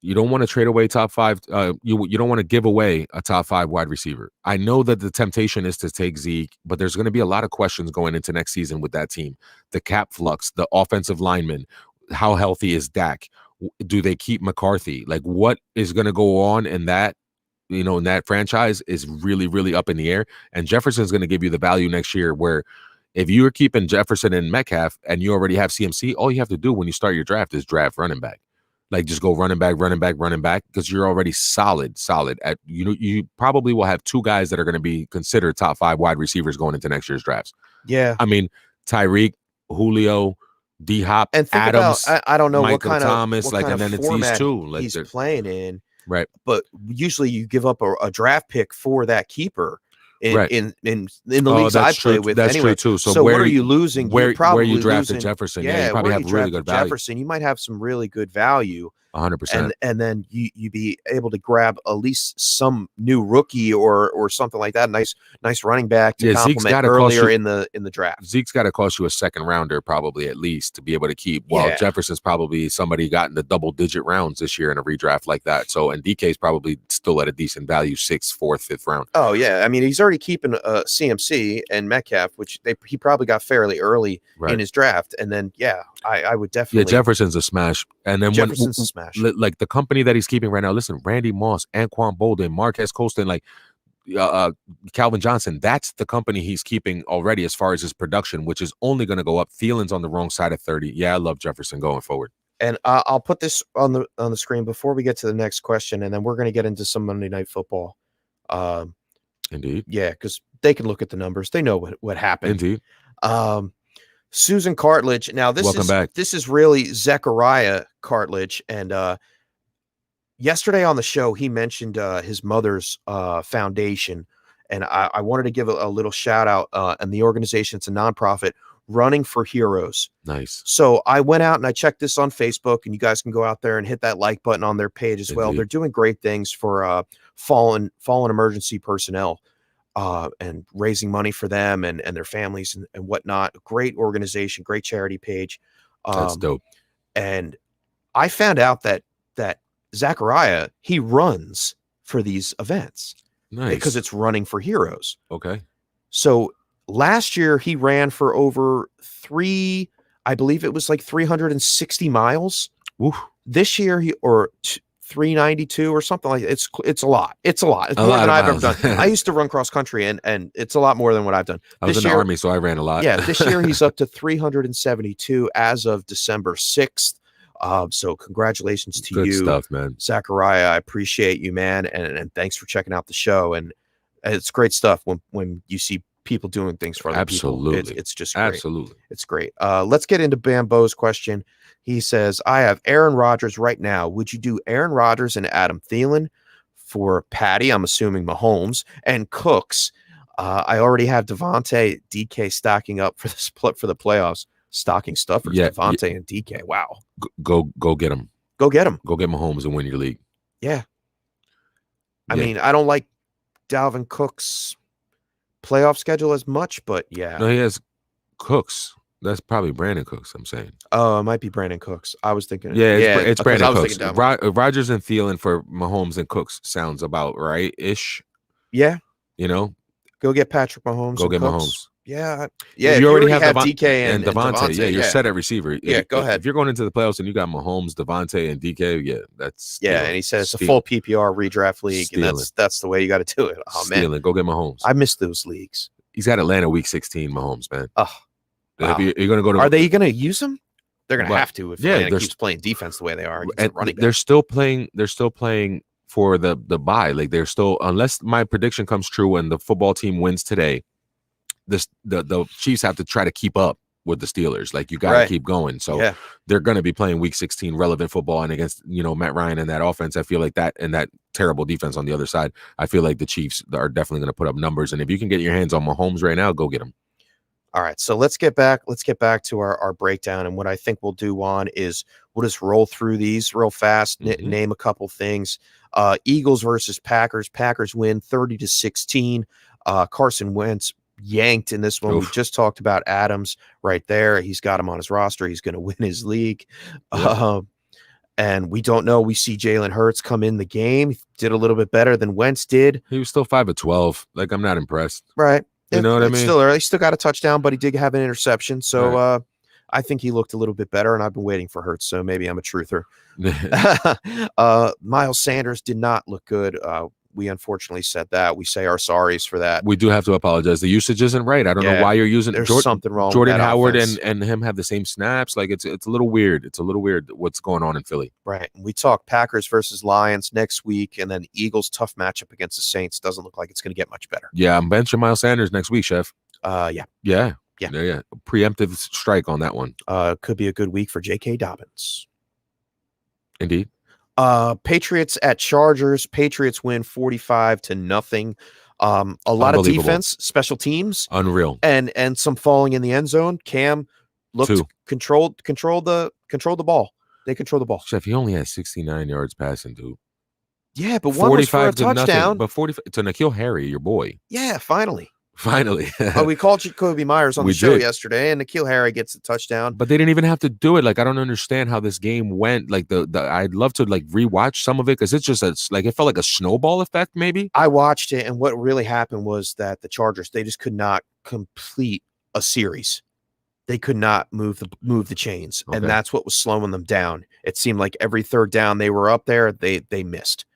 want to trade away top 5. You don't want to give away a top 5 wide receiver. I know that the temptation is to take Zeke, but there's going to be a lot of questions going into next season with that team. The cap flux, the offensive lineman, how healthy is Dak? Do they keep McCarthy? Like, what is going to go on in that? In that franchise is really, really up in the air. And Jefferson's going to give you the value next year where If you're keeping Jefferson and Metcalf and you already have CMC, all you have to do when you start your draft is draft running back. Like just go running back, because you're already solid at you probably will have 2 guys that are going to be considered top 5 wide receivers going into next year's drafts. Yeah. I mean, Tyreek, Julio, D-Hop, and think Adams, about, I don't know Michael what kind Thomas, of like, kind and of then it's these format 2. Like he's playing in. Right. But usually you give up a draft pick for that keeper in the leagues I play with. That's anyway. true too. So where what are you losing? Where you drafted losing, Jefferson? Yeah, you probably where have really good value. Jefferson, you might have some really good value. 100%. And then you be able to grab at least some new rookie or something like that. Nice running back to complement earlier in the draft. Zeke's got to cost you a second rounder probably at least to be able to keep. While Jefferson's probably somebody got in the double-digit rounds this year in a redraft like that. So and DK's probably still at a decent value, 6th, 4th, 5th round. Oh yeah, I mean he's already keeping CMC and Metcalf, which he probably got fairly early in his draft. And then I would definitely Jefferson's a smash. And then Jefferson's a smash. Like the company that he's keeping right now, listen, Randy Moss, Anquan Bolden, Marquez Colston, like Calvin Johnson, that's the company he's keeping already as far as his production, which is only going to go up. Thielen's on the wrong side of 30. Yeah, I love Jefferson going forward. And I'll put this on the screen before we get to the next question, and then we're going to get into some Monday Night Football. Indeed. Yeah, because they can look at the numbers. They know what happened. Indeed. Susan Cartledge. Now this is really Zechariah Cartledge, and yesterday on the show he mentioned his mother's foundation, and I wanted to give a little shout out. And the organization, it's a nonprofit, Running for Heroes. Nice. So I went out and I checked this on Facebook, and you guys can go out there and hit that like button on their page as well. They're doing great things for fallen emergency personnel. And raising money for them and their families and whatnot. Great organization, great charity page. That's dope. And I found out that Zachariah, he runs for these events. Nice. Because it's Running for Heroes. Okay. So last year he ran for over I believe it was like 360 miles. Oof. This year 392 or something like that. It's a lot. It's more than I've ever done. I used to run cross country and it's a lot more than what I've done. I was in the Army, so I ran a lot. Yeah, this year he's up to 372 as of December 6th. So congratulations to Good you, stuff, man. Zachariah. I appreciate you, man, and thanks for checking out the show. And it's great stuff when you see people doing things for other people. It's just great. Absolutely. It's great. Let's get into Bambo's question. He says, I have Aaron Rodgers right now. Would you do Aaron Rodgers and Adam Thielen for Patty? I'm assuming Mahomes and Cooks. I already have Devontae, DK stocking up for the split for the playoffs. Stocking stuffers, Devontae and DK. Wow. Go get them. Go get them. Go get Mahomes and win your league. Yeah. I mean, I don't like Dalvin Cook's playoff schedule as much, but yeah. No, he has Cooks. That's probably Brandon Cooks, I'm saying. Oh, it might be Brandon Cooks. I was thinking. It's Brandon Cooks. Rodgers and Thielen for Mahomes and Cooks sounds about right-ish. Yeah. You know? Go get Patrick Mahomes. Go get Cooks. Mahomes. Yeah. You already have DK and Devontae. Yeah, you're set at receiver. Yeah, go ahead. If you're going into the playoffs and you got Mahomes, Devontae, and DK, that's and he said it's a full PPR redraft league, and that's the way you got to do it. Oh man, go get Mahomes. I miss those leagues. He's got Atlanta week 16, Mahomes, man. Oh, wow. You're going to go to. Are they going to use him? They're going to have to if Atlanta keeps playing defense the way they are. They're still playing. They're still playing for the bye. Like they're still, unless my prediction comes true and the football team wins today. The Chiefs have to try to keep up with the Steelers. Like you got to keep going. So they're going to be playing week 16 relevant football, and against Matt Ryan and that offense, I feel like that and that terrible defense on the other side, I feel like the Chiefs are definitely going to put up numbers. And if you can get your hands on Mahomes right now, go get them. All right, so let's get back to our breakdown, and what I think we'll do, Juan, is we'll just roll through these real fast, name a couple things. Eagles versus Packers. Packers win 30-16. Carson Wentz yanked in this one. Oof. We just talked about Adams right there. He's got him on his roster. He's going to win his league. Yep. And we don't know. We see Jalen Hurts come in the game. He did a little bit better than Wentz did. He was still 5 of 12. Like, I'm not impressed. Right. You know what I mean? Still early. Still got a touchdown, but he did have an interception. So I think he looked a little bit better, and I've been waiting for Hurts, so maybe I'm a truther. Miles Sanders did not look good. we unfortunately said that. We say our sorries for that. We do have to apologize. The usage isn't right. I don't know Yeah, why you're using there's something wrong with Jordan that Howard offense. and him have the same snaps. Like it's a little weird. It's a little weird what's going on in Philly. Right. We talk Packers versus Lions next week, and then Eagles tough matchup against the Saints. Doesn't look like it's going to get much better. Yeah, I'm benching Miles Sanders next week, Chef. Yeah. Yeah. Yeah. Preemptive strike on that one. Could be a good week for J.K. Dobbins. Indeed. Patriots at Chargers. Patriots win 45-0. A lot of defense, special teams, unreal, and some falling in the end zone. Cam looked controlled the ball. They control the ball. Chef, he only had 69 yards passing, dude. Yeah, but one was for a touchdown. But 45 to N'Keal Harry, your boy. Yeah, finally. We called Jacoby Myers on the show yesterday, and N'Keal Harry gets a touchdown. But they didn't even have to do it. Like, I don't understand how this game went. Like, I'd love to like rewatch some of it because it's just it felt like a snowball effect. Maybe I watched it, and what really happened was that the Chargers, they just could not complete a series. They could not move the chains, and that's what was slowing them down. It seemed like every third down they were up there, they missed.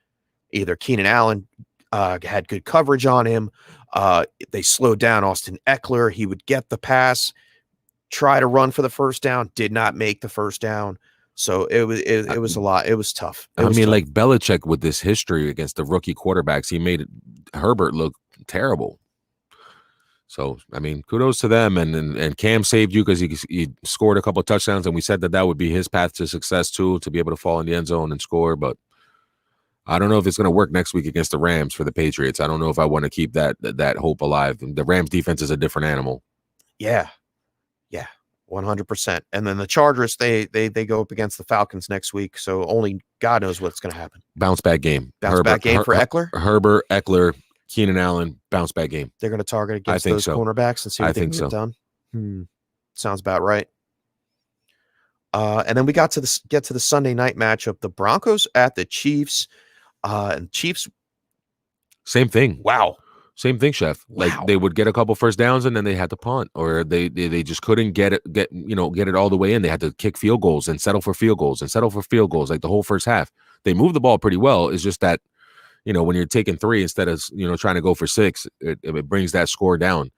Either Keenan Allen had good coverage on him. They slowed down Austin Eckler. He would get the pass, try to run for the first down, did not make the first down. So it was a lot. It was tough. Like Belichick with this history against the rookie quarterbacks, he made Herbert look terrible. So, I mean, kudos to them. And Cam saved you because he scored a couple of touchdowns, and we said that would be his path to success too, to be able to fall in the end zone and score. But I don't know if it's going to work next week against the Rams for the Patriots. I don't know if I want to keep that hope alive. The Rams defense is a different animal. Yeah. 100%. And then the Chargers, they go up against the Falcons next week. So only God knows what's going to happen. Bounce back game. Bounce back game for Eckler. Herbert, Eckler, Keenan Allen, bounce back game. They're going to target against those cornerbacks and see what they can get done. Sounds about right. And then we get to the Sunday night matchup. The Broncos at the Chiefs. And Chiefs. Same thing. Wow. Same thing, Chef. Like they would get a couple first downs and then they had to punt, or they just couldn't get it all the way in. They had to kick field goals and settle for field goals like the whole first half. They moved the ball pretty well. It's just that, when you're taking 3 instead of, trying to go for 6, it brings that score down.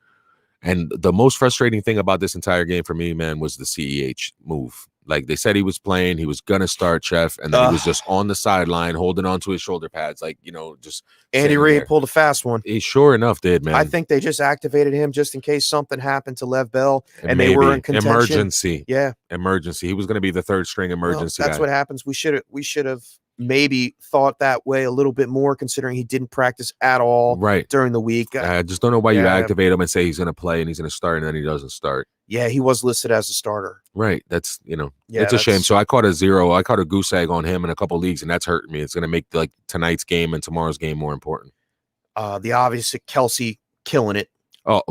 And the most frustrating thing about this entire game for me, man, was the CEH move. Like they said he was playing, he was gonna start, Chef, and then he was just on the sideline holding onto his shoulder pads, like just. Andy Reid pulled a fast one. He sure enough did, man. I think they just activated him just in case something happened to Lev Bell, and they were in contention. Emergency. Yeah, emergency. He was going to be the third string emergency. That's what happens. We should have maybe thought that way a little bit more, considering he didn't practice at all during the week. I just don't know why you activate him and say he's going to play and he's going to start, and then he doesn't start. Yeah, he was listed as a starter. Right. That's, it's a shame. So I caught a 0. I caught a goose egg on him in a couple leagues, and that's hurting me. It's going to make tonight's game and tomorrow's game more important. The obvious Kelsey killing it. Oh,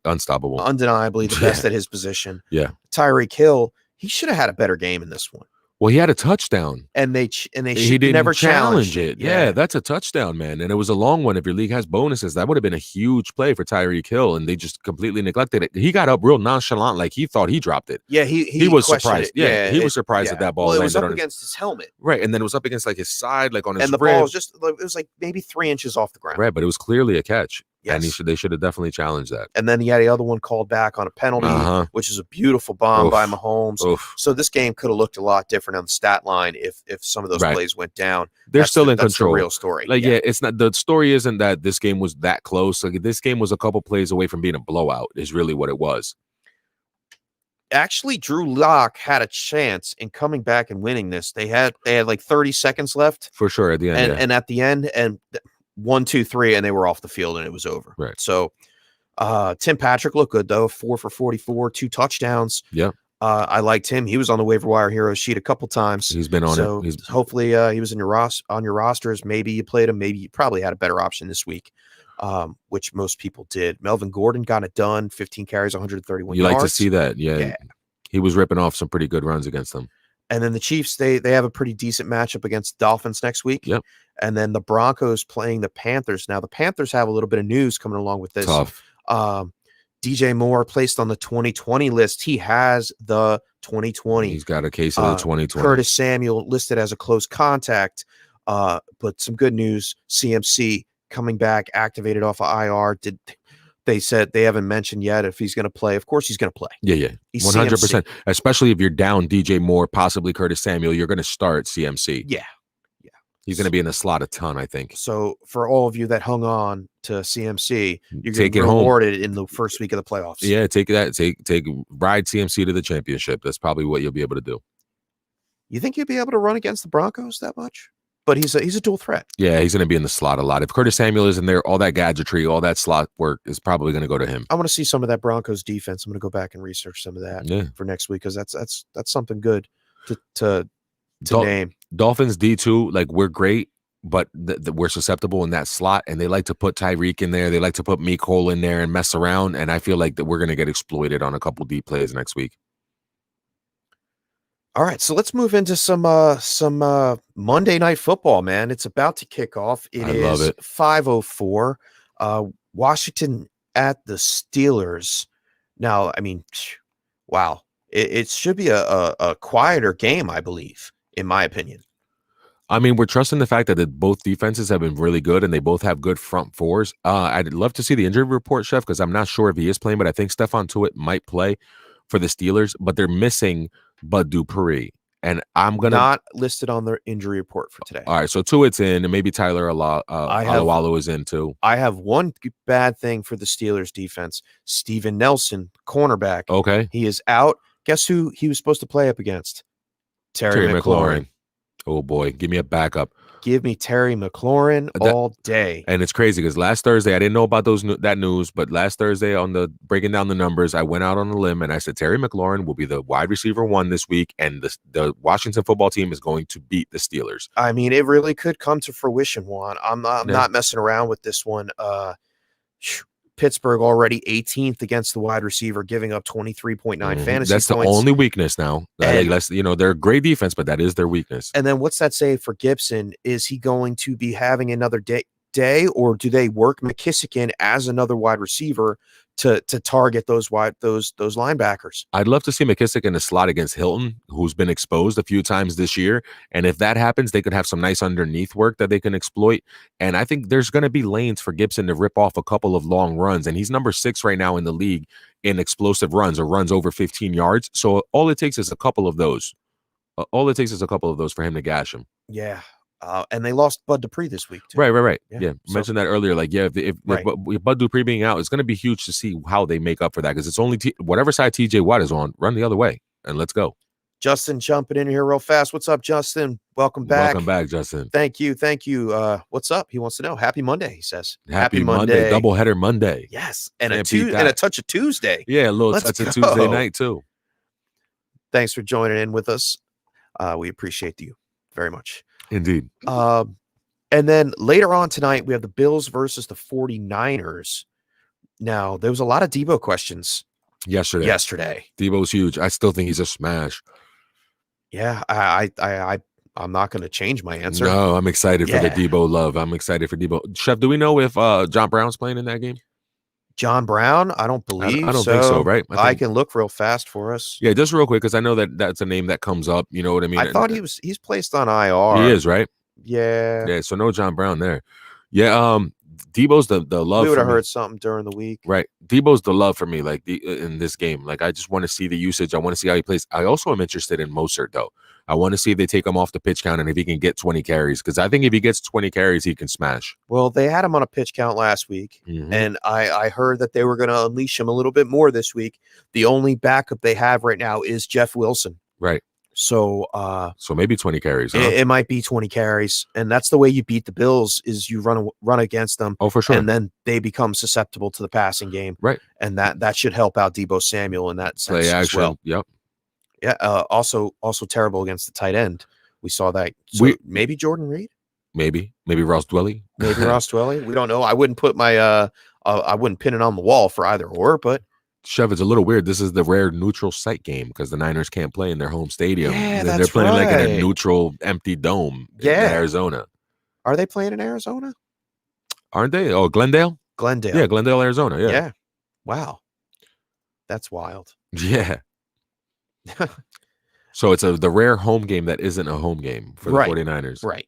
unstoppable. Undeniably the best at his position. Yeah. Tyreek Hill, he should have had a better game in this one. Well, he had a touchdown, and they he didn't never challenge it. Yeah, that's a touchdown, man, and it was a long one. If your league has bonuses, that would have been a huge play for Tyreek Hill, and they just completely neglected it. He got up real nonchalant, like he thought he dropped it. Yeah, he was surprised. He was surprised that ball. Well, it was up against his helmet, right, and then it was up against his side, on his. And the ball was it was maybe 3 inches off the ground. Right, but it was clearly a catch. Yes. And they should have definitely challenged that. And then he had the other one called back on a penalty, which is a beautiful bomb by Mahomes. So this game could have looked a lot different on the stat line if some of those plays went down. They're still in control. That's the real story. It's not, the story isn't that this game was that close. This game was a couple plays away from being a blowout is really what it was. Actually, Drew Lock had a chance in coming back and winning this. They had 30 seconds left. For sure at the end. And at the end, 1, 2, 3, and they were off the field, and it was over. Right. So, Tim Patrick looked good though. 4 for 44, 2 touchdowns. Yeah. I liked him. He was on the waiver wire hero sheet a couple times. He's been on it. So hopefully, he was in your rosters. Maybe you played him. Maybe you probably had a better option this week, which most people did. Melvin Gordon got it done. 15 carries, 131 yards. You like to see that? Yeah. He was ripping off some pretty good runs against them. And then the Chiefs, they have a pretty decent matchup against Dolphins next week. Yep. And then the Broncos playing the Panthers. Now, the Panthers have a little bit of news coming along with this. Tough. DJ Moore placed on the 2020 list. He has the 2020. He's got a case of the 2020. Curtis Samuel listed as a close contact. But some good news, CMC coming back, activated off of IR. They said they haven't mentioned yet if he's going to play. Of course, he's going to play. Yeah. He's 100%. Especially if you're down DJ Moore, possibly Curtis Samuel, you're going to start CMC. Yeah. He's going to be in the slot a ton, I think. So for all of you that hung on to CMC, you're going to Take be it home. rewarded in the first week of the playoffs. Yeah, take that. Ride CMC to the championship. That's probably what you'll be able to do. You think you'll be able to run against the Broncos that much? But he's a dual threat. Yeah, he's going to be in the slot a lot. If Curtis Samuel is in there, all that gadgetry, all that slot work is probably going to go to him. I want to see some of that Broncos defense. I'm going to go back and research some of that for next week because that's something good to name. Dolphins D2, like we're great, but we're susceptible in that slot, and they like to put Tyreek in there. They like to put Mecole in there and mess around, and I feel like that we're going to get exploited on a couple deep plays next week. All right, so let's move into some Monday Night Football, man. It's about to kick off. I love it. 5:04. Washington at the Steelers. Now, I mean, wow. It should be a quieter game, I believe, in my opinion. I mean, we're trusting the fact that both defenses have been really good and they both have good front fours. I'd love to see the injury report, Chef, because I'm not sure if he is playing, but I think Stephon Tuitt might play for the Steelers, but they're missing Bud Dupree. And I'm going to... Not listed on their injury report for today. All right, so Tuitt's in, and maybe Tyler Alualu is in too. I have one bad thing for the Steelers defense. Steven Nelson, cornerback. Okay. He is out. Guess who he was supposed to play up against? Terry McLaurin. Oh, boy. Give me a backup. Give me Terry McLaurin all day. And it's crazy because last Thursday, I didn't know about that news, but last Thursday on the breaking down the numbers, I went out on a limb and I said Terry McLaurin will be the wide receiver 1 this week, and the Washington football team is going to beat the Steelers. I mean, it really could come to fruition, Juan. I'm not messing around with this one. Pittsburgh already 18th against the wide receiver, giving up 23.9 fantasy points. That's the only weakness now. They're a great defense, but that is their weakness. And then what's that say for Gibson? Is he going to be having another day, or do they work McKissick in as another wide receiver to target those linebackers? I'd love to see McKissick in the slot against Hilton, who's been exposed a few times this year. And if that happens, they could have some nice underneath work that they can exploit. And I think there's going to be lanes for Gibson to rip off a couple of long runs. And he's number 6 right now in the league in explosive runs or runs over 15 yards. So all it takes is a couple of those. For him to gash him. Yeah. And they lost Bud Dupree this week, too. Right. Yeah. Mentioned that earlier. Like, yeah, if Bud Dupree being out, it's going to be huge to see how they make up for that, because it's only whatever side TJ Watt is on, run the other way, and let's go. Justin jumping in here real fast. What's up, Justin? Welcome back. Welcome back, Justin. Thank you. What's up? He wants to know. Happy Monday, he says. Happy Monday. Doubleheader Monday. Yes. And a touch of Tuesday. Yeah, a little touch of Tuesday night, too. Thanks for joining in with us. We appreciate you very much. Indeed. And then later on tonight, we have the Bills versus the 49ers. Now, there was a lot of Debo questions yesterday. Debo's huge. I still think he's a smash. Yeah, I'm not going to change my answer. No, I'm excited for the Debo love. I'm excited for Debo. Chef, do we know if John Brown's playing in that game? John Brown? I don't believe I don't think so, right? I can look real fast for us. Yeah, just real quick, because I know that's a name that comes up. You know what I mean? I thought he's placed on IR. He is, right? Yeah. Yeah, so no John Brown there. Yeah, Debo's the love. We would have heard something during the week. Right. Debo's the love for me, like in this game. Like, I just want to see the usage. I want to see how he plays. I also am interested in Mostert, though. I want to see if they take him off the pitch count and if he can get 20 carries, because I think if he gets 20 carries, he can smash. Well, they had him on a pitch count last week, and I heard that they were going to unleash him a little bit more this week. The only backup they have right now is Jeff Wilson. Right. So maybe 20 carries. Huh? It might be 20 carries, and that's the way you beat the Bills, is you run against them. Oh, for sure. And then they become susceptible to the passing game. Right. And that should help out Debo Samuel in that sense. Play action. As well. Yep. Yeah. Also terrible against the tight end. We saw that. So maybe Jordan Reed. Maybe Ross Dwelly. Maybe Ross Dwelly. We don't know. I wouldn't put I wouldn't pin it on the wall for either or, but. Chef, it's a little weird. This is the rare neutral site game because the Niners can't play in their home stadium. Yeah, they're playing like in a neutral, empty dome in Arizona. Are they playing in Arizona? Aren't they? Oh, Glendale? Glendale. Yeah, Glendale, Arizona. Yeah. Wow. That's wild. Yeah. So it's the rare home game that isn't a home game for the 49ers. Right.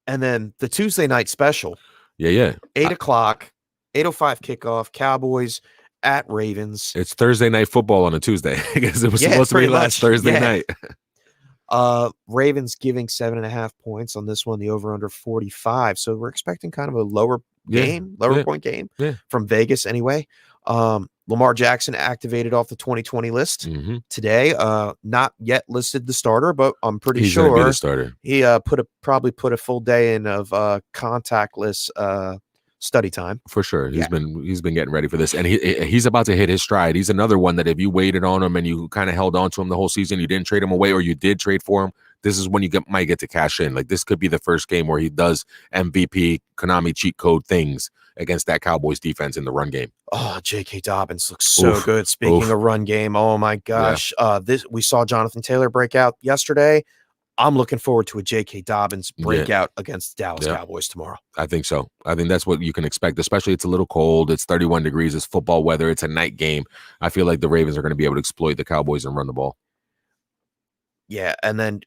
And then the Tuesday night special. Yeah. 8:00, 8:05 kickoff. Cowboys at Ravens. It's Thursday night football on a Tuesday because it was supposed to be pretty last much. Thursday Yeah. night. Ravens giving 7.5 points on this one. The over under 45. So we're expecting kind of a lower point game from Vegas anyway. Lamar Jackson activated off the 2020 list today. Not yet listed the starter, but I'm pretty He's sure gonna be the starter. he probably put a full day in of contactless study time for sure. He's been getting ready for this, and he's about to hit his stride. He's another one that if you waited on him and you kind of held on to him the whole season, you didn't trade him away, or you did trade for him, this is when you might get to cash in. Like this could be the first game where he does MVP Konami cheat code things against that Cowboys defense in the run game. Oh, J.K. Dobbins looks so good. Speaking of run game, oh my gosh, we saw Jonathan Taylor break out yesterday. I'm looking forward to a J.K. Dobbins breakout against the Dallas Cowboys tomorrow. I think so. I think that's what you can expect, especially it's a little cold. It's 31 degrees. It's football weather. It's a night game. I feel like the Ravens are going to be able to exploit the Cowboys and run the ball. Yeah, and then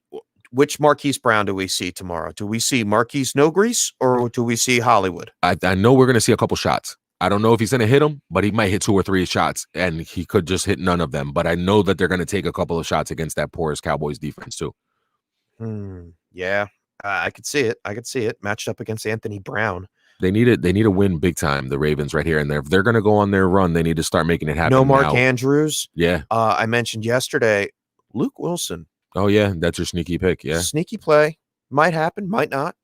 which Marquise Brown do we see tomorrow? Do we see Marquise No Grease or do we see Hollywood? I know we're going to see a couple shots. I don't know if he's going to hit them, but he might hit 2 or 3 shots, and he could just hit none of them. But I know that they're going to take a couple of shots against that porous Cowboys defense too. Yeah, I could see it. Matched up against Anthony Brown. They need a win big time, the Ravens right here. And if they're going to go on their run, they need to start making it happen. No Mark Andrews. Yeah. I mentioned yesterday, Luke Wilson. Oh, yeah. That's your sneaky pick. Yeah. Sneaky play. Might happen, might not.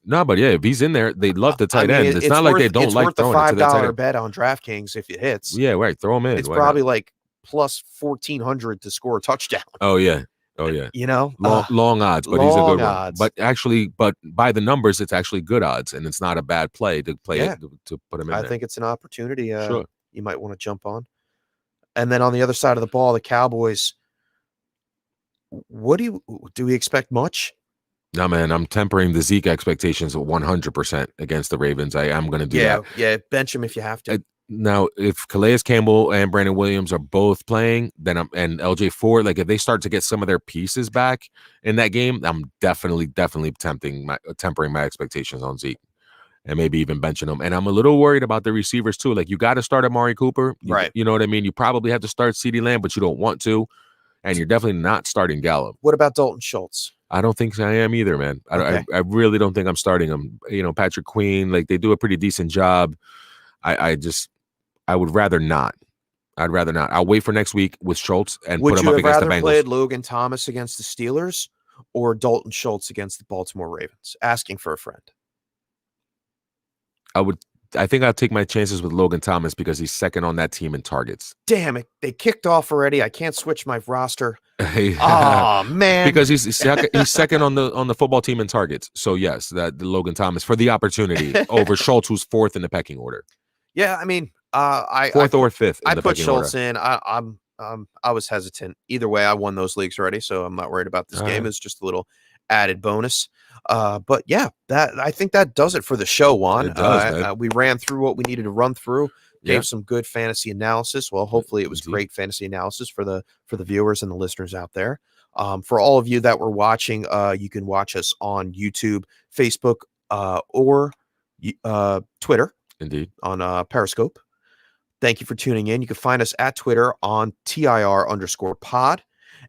No, but yeah, if he's in there, they love the tight end. It's not like they don't like throwing it to the tight end. $5 bet on DraftKings if it hits. Yeah, right. Throw him in. It's probably like plus 1,400 to score a touchdown. Oh, yeah. You know, long odds, but he's a good one. But but by the numbers, it's actually good odds, and it's not a bad play to play it to put him in. I think it's an opportunity. You might want to jump on. And then on the other side of the ball, the Cowboys. What do we expect much? No, man, I'm tempering the Zeke expectations 100% against the Ravens. I'm going to do that. Yeah, bench him if you have to. Now, if Calais Campbell and Brandon Williams are both playing, then and LJ Ford, like if they start to get some of their pieces back in that game, I'm definitely tempering my expectations on Zeke, and maybe even benching them. And I'm a little worried about the receivers too. Like you got to start Amari Cooper, right? You know what I mean? You probably have to start CeeDee Lamb, but you don't want to, and you're definitely not starting Gallup. What about Dalton Schultz? I don't think I am either, man. I really don't think I'm starting him. You know, Patrick Queen, like they do a pretty decent job. I would rather not. I'd rather not. I'll wait for next week with Schultz and put him up against the Bengals. Would you have rather played Logan Thomas against the Steelers or Dalton Schultz against the Baltimore Ravens? Asking for a friend. I think I'll take my chances with Logan Thomas because he's second on that team in targets. Damn it. They kicked off already. I can't switch my roster. Oh, man. Because he's second on the football team in targets. So, yes, the Logan Thomas for the opportunity over Schultz, who's 4th in the pecking order. Yeah, I mean, 4th or 5th. I put Schultz in. I was hesitant. Either way, I won those leagues already, so I'm not worried about this game. It's just a little added bonus. But yeah, I think that does it for the show, Juan. It does, we ran through what we needed to run through. Gave some good fantasy analysis. Well, hopefully it was great fantasy analysis for the viewers and the listeners out there. For all of you that were watching, you can watch us on YouTube, Facebook, or Twitter. Indeed. On Periscope. Thank you for tuning in. You can find us at Twitter on TIR_pod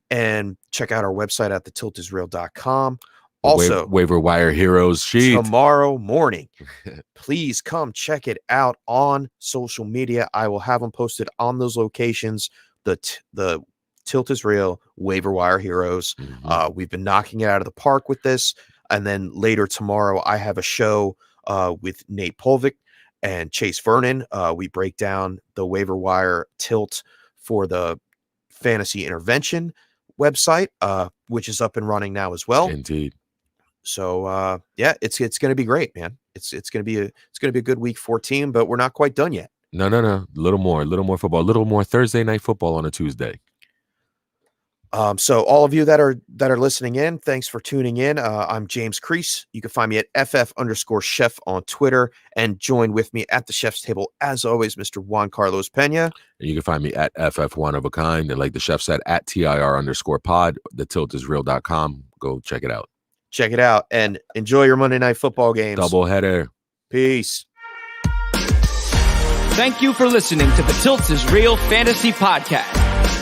and check out our website at thetiltisreal.com. Also, waiver wire heroes sheet tomorrow morning. Please come check it out on social media. I will have them posted on those locations. The Tilt is Real waiver wire heroes. We've been knocking it out of the park with this. And then later tomorrow, I have a show with Nate Polvick and Chase Vernon. We break down the waiver wire tilt for the Fantasy Intervention website, which is up and running now as well. Indeed. So yeah, it's going to be great, man. It's going to be a good week 14, but we're not quite done yet. No. A little more football, a little more Thursday night football on a Tuesday. So all of you that are listening in, thanks for tuning in. I'm James Crease. You can find me at FF_chef on Twitter and join with me at the chef's table, as always, Mr. Juan Carlos Pena. And you can find me at FF1OfAKind and like the chef said, at TIR_pod, thetiltisreal.com. Go check it out. Check it out and enjoy your Monday Night Football games. Doubleheader. Peace. Thank you for listening to the Tilt is Real Fantasy Podcast.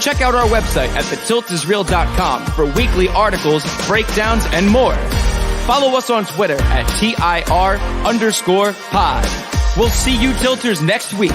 Check out our website at thetiltisreal.com for weekly articles, breakdowns, and more. Follow us on Twitter at TIR_pod. We'll see you Tilters next week.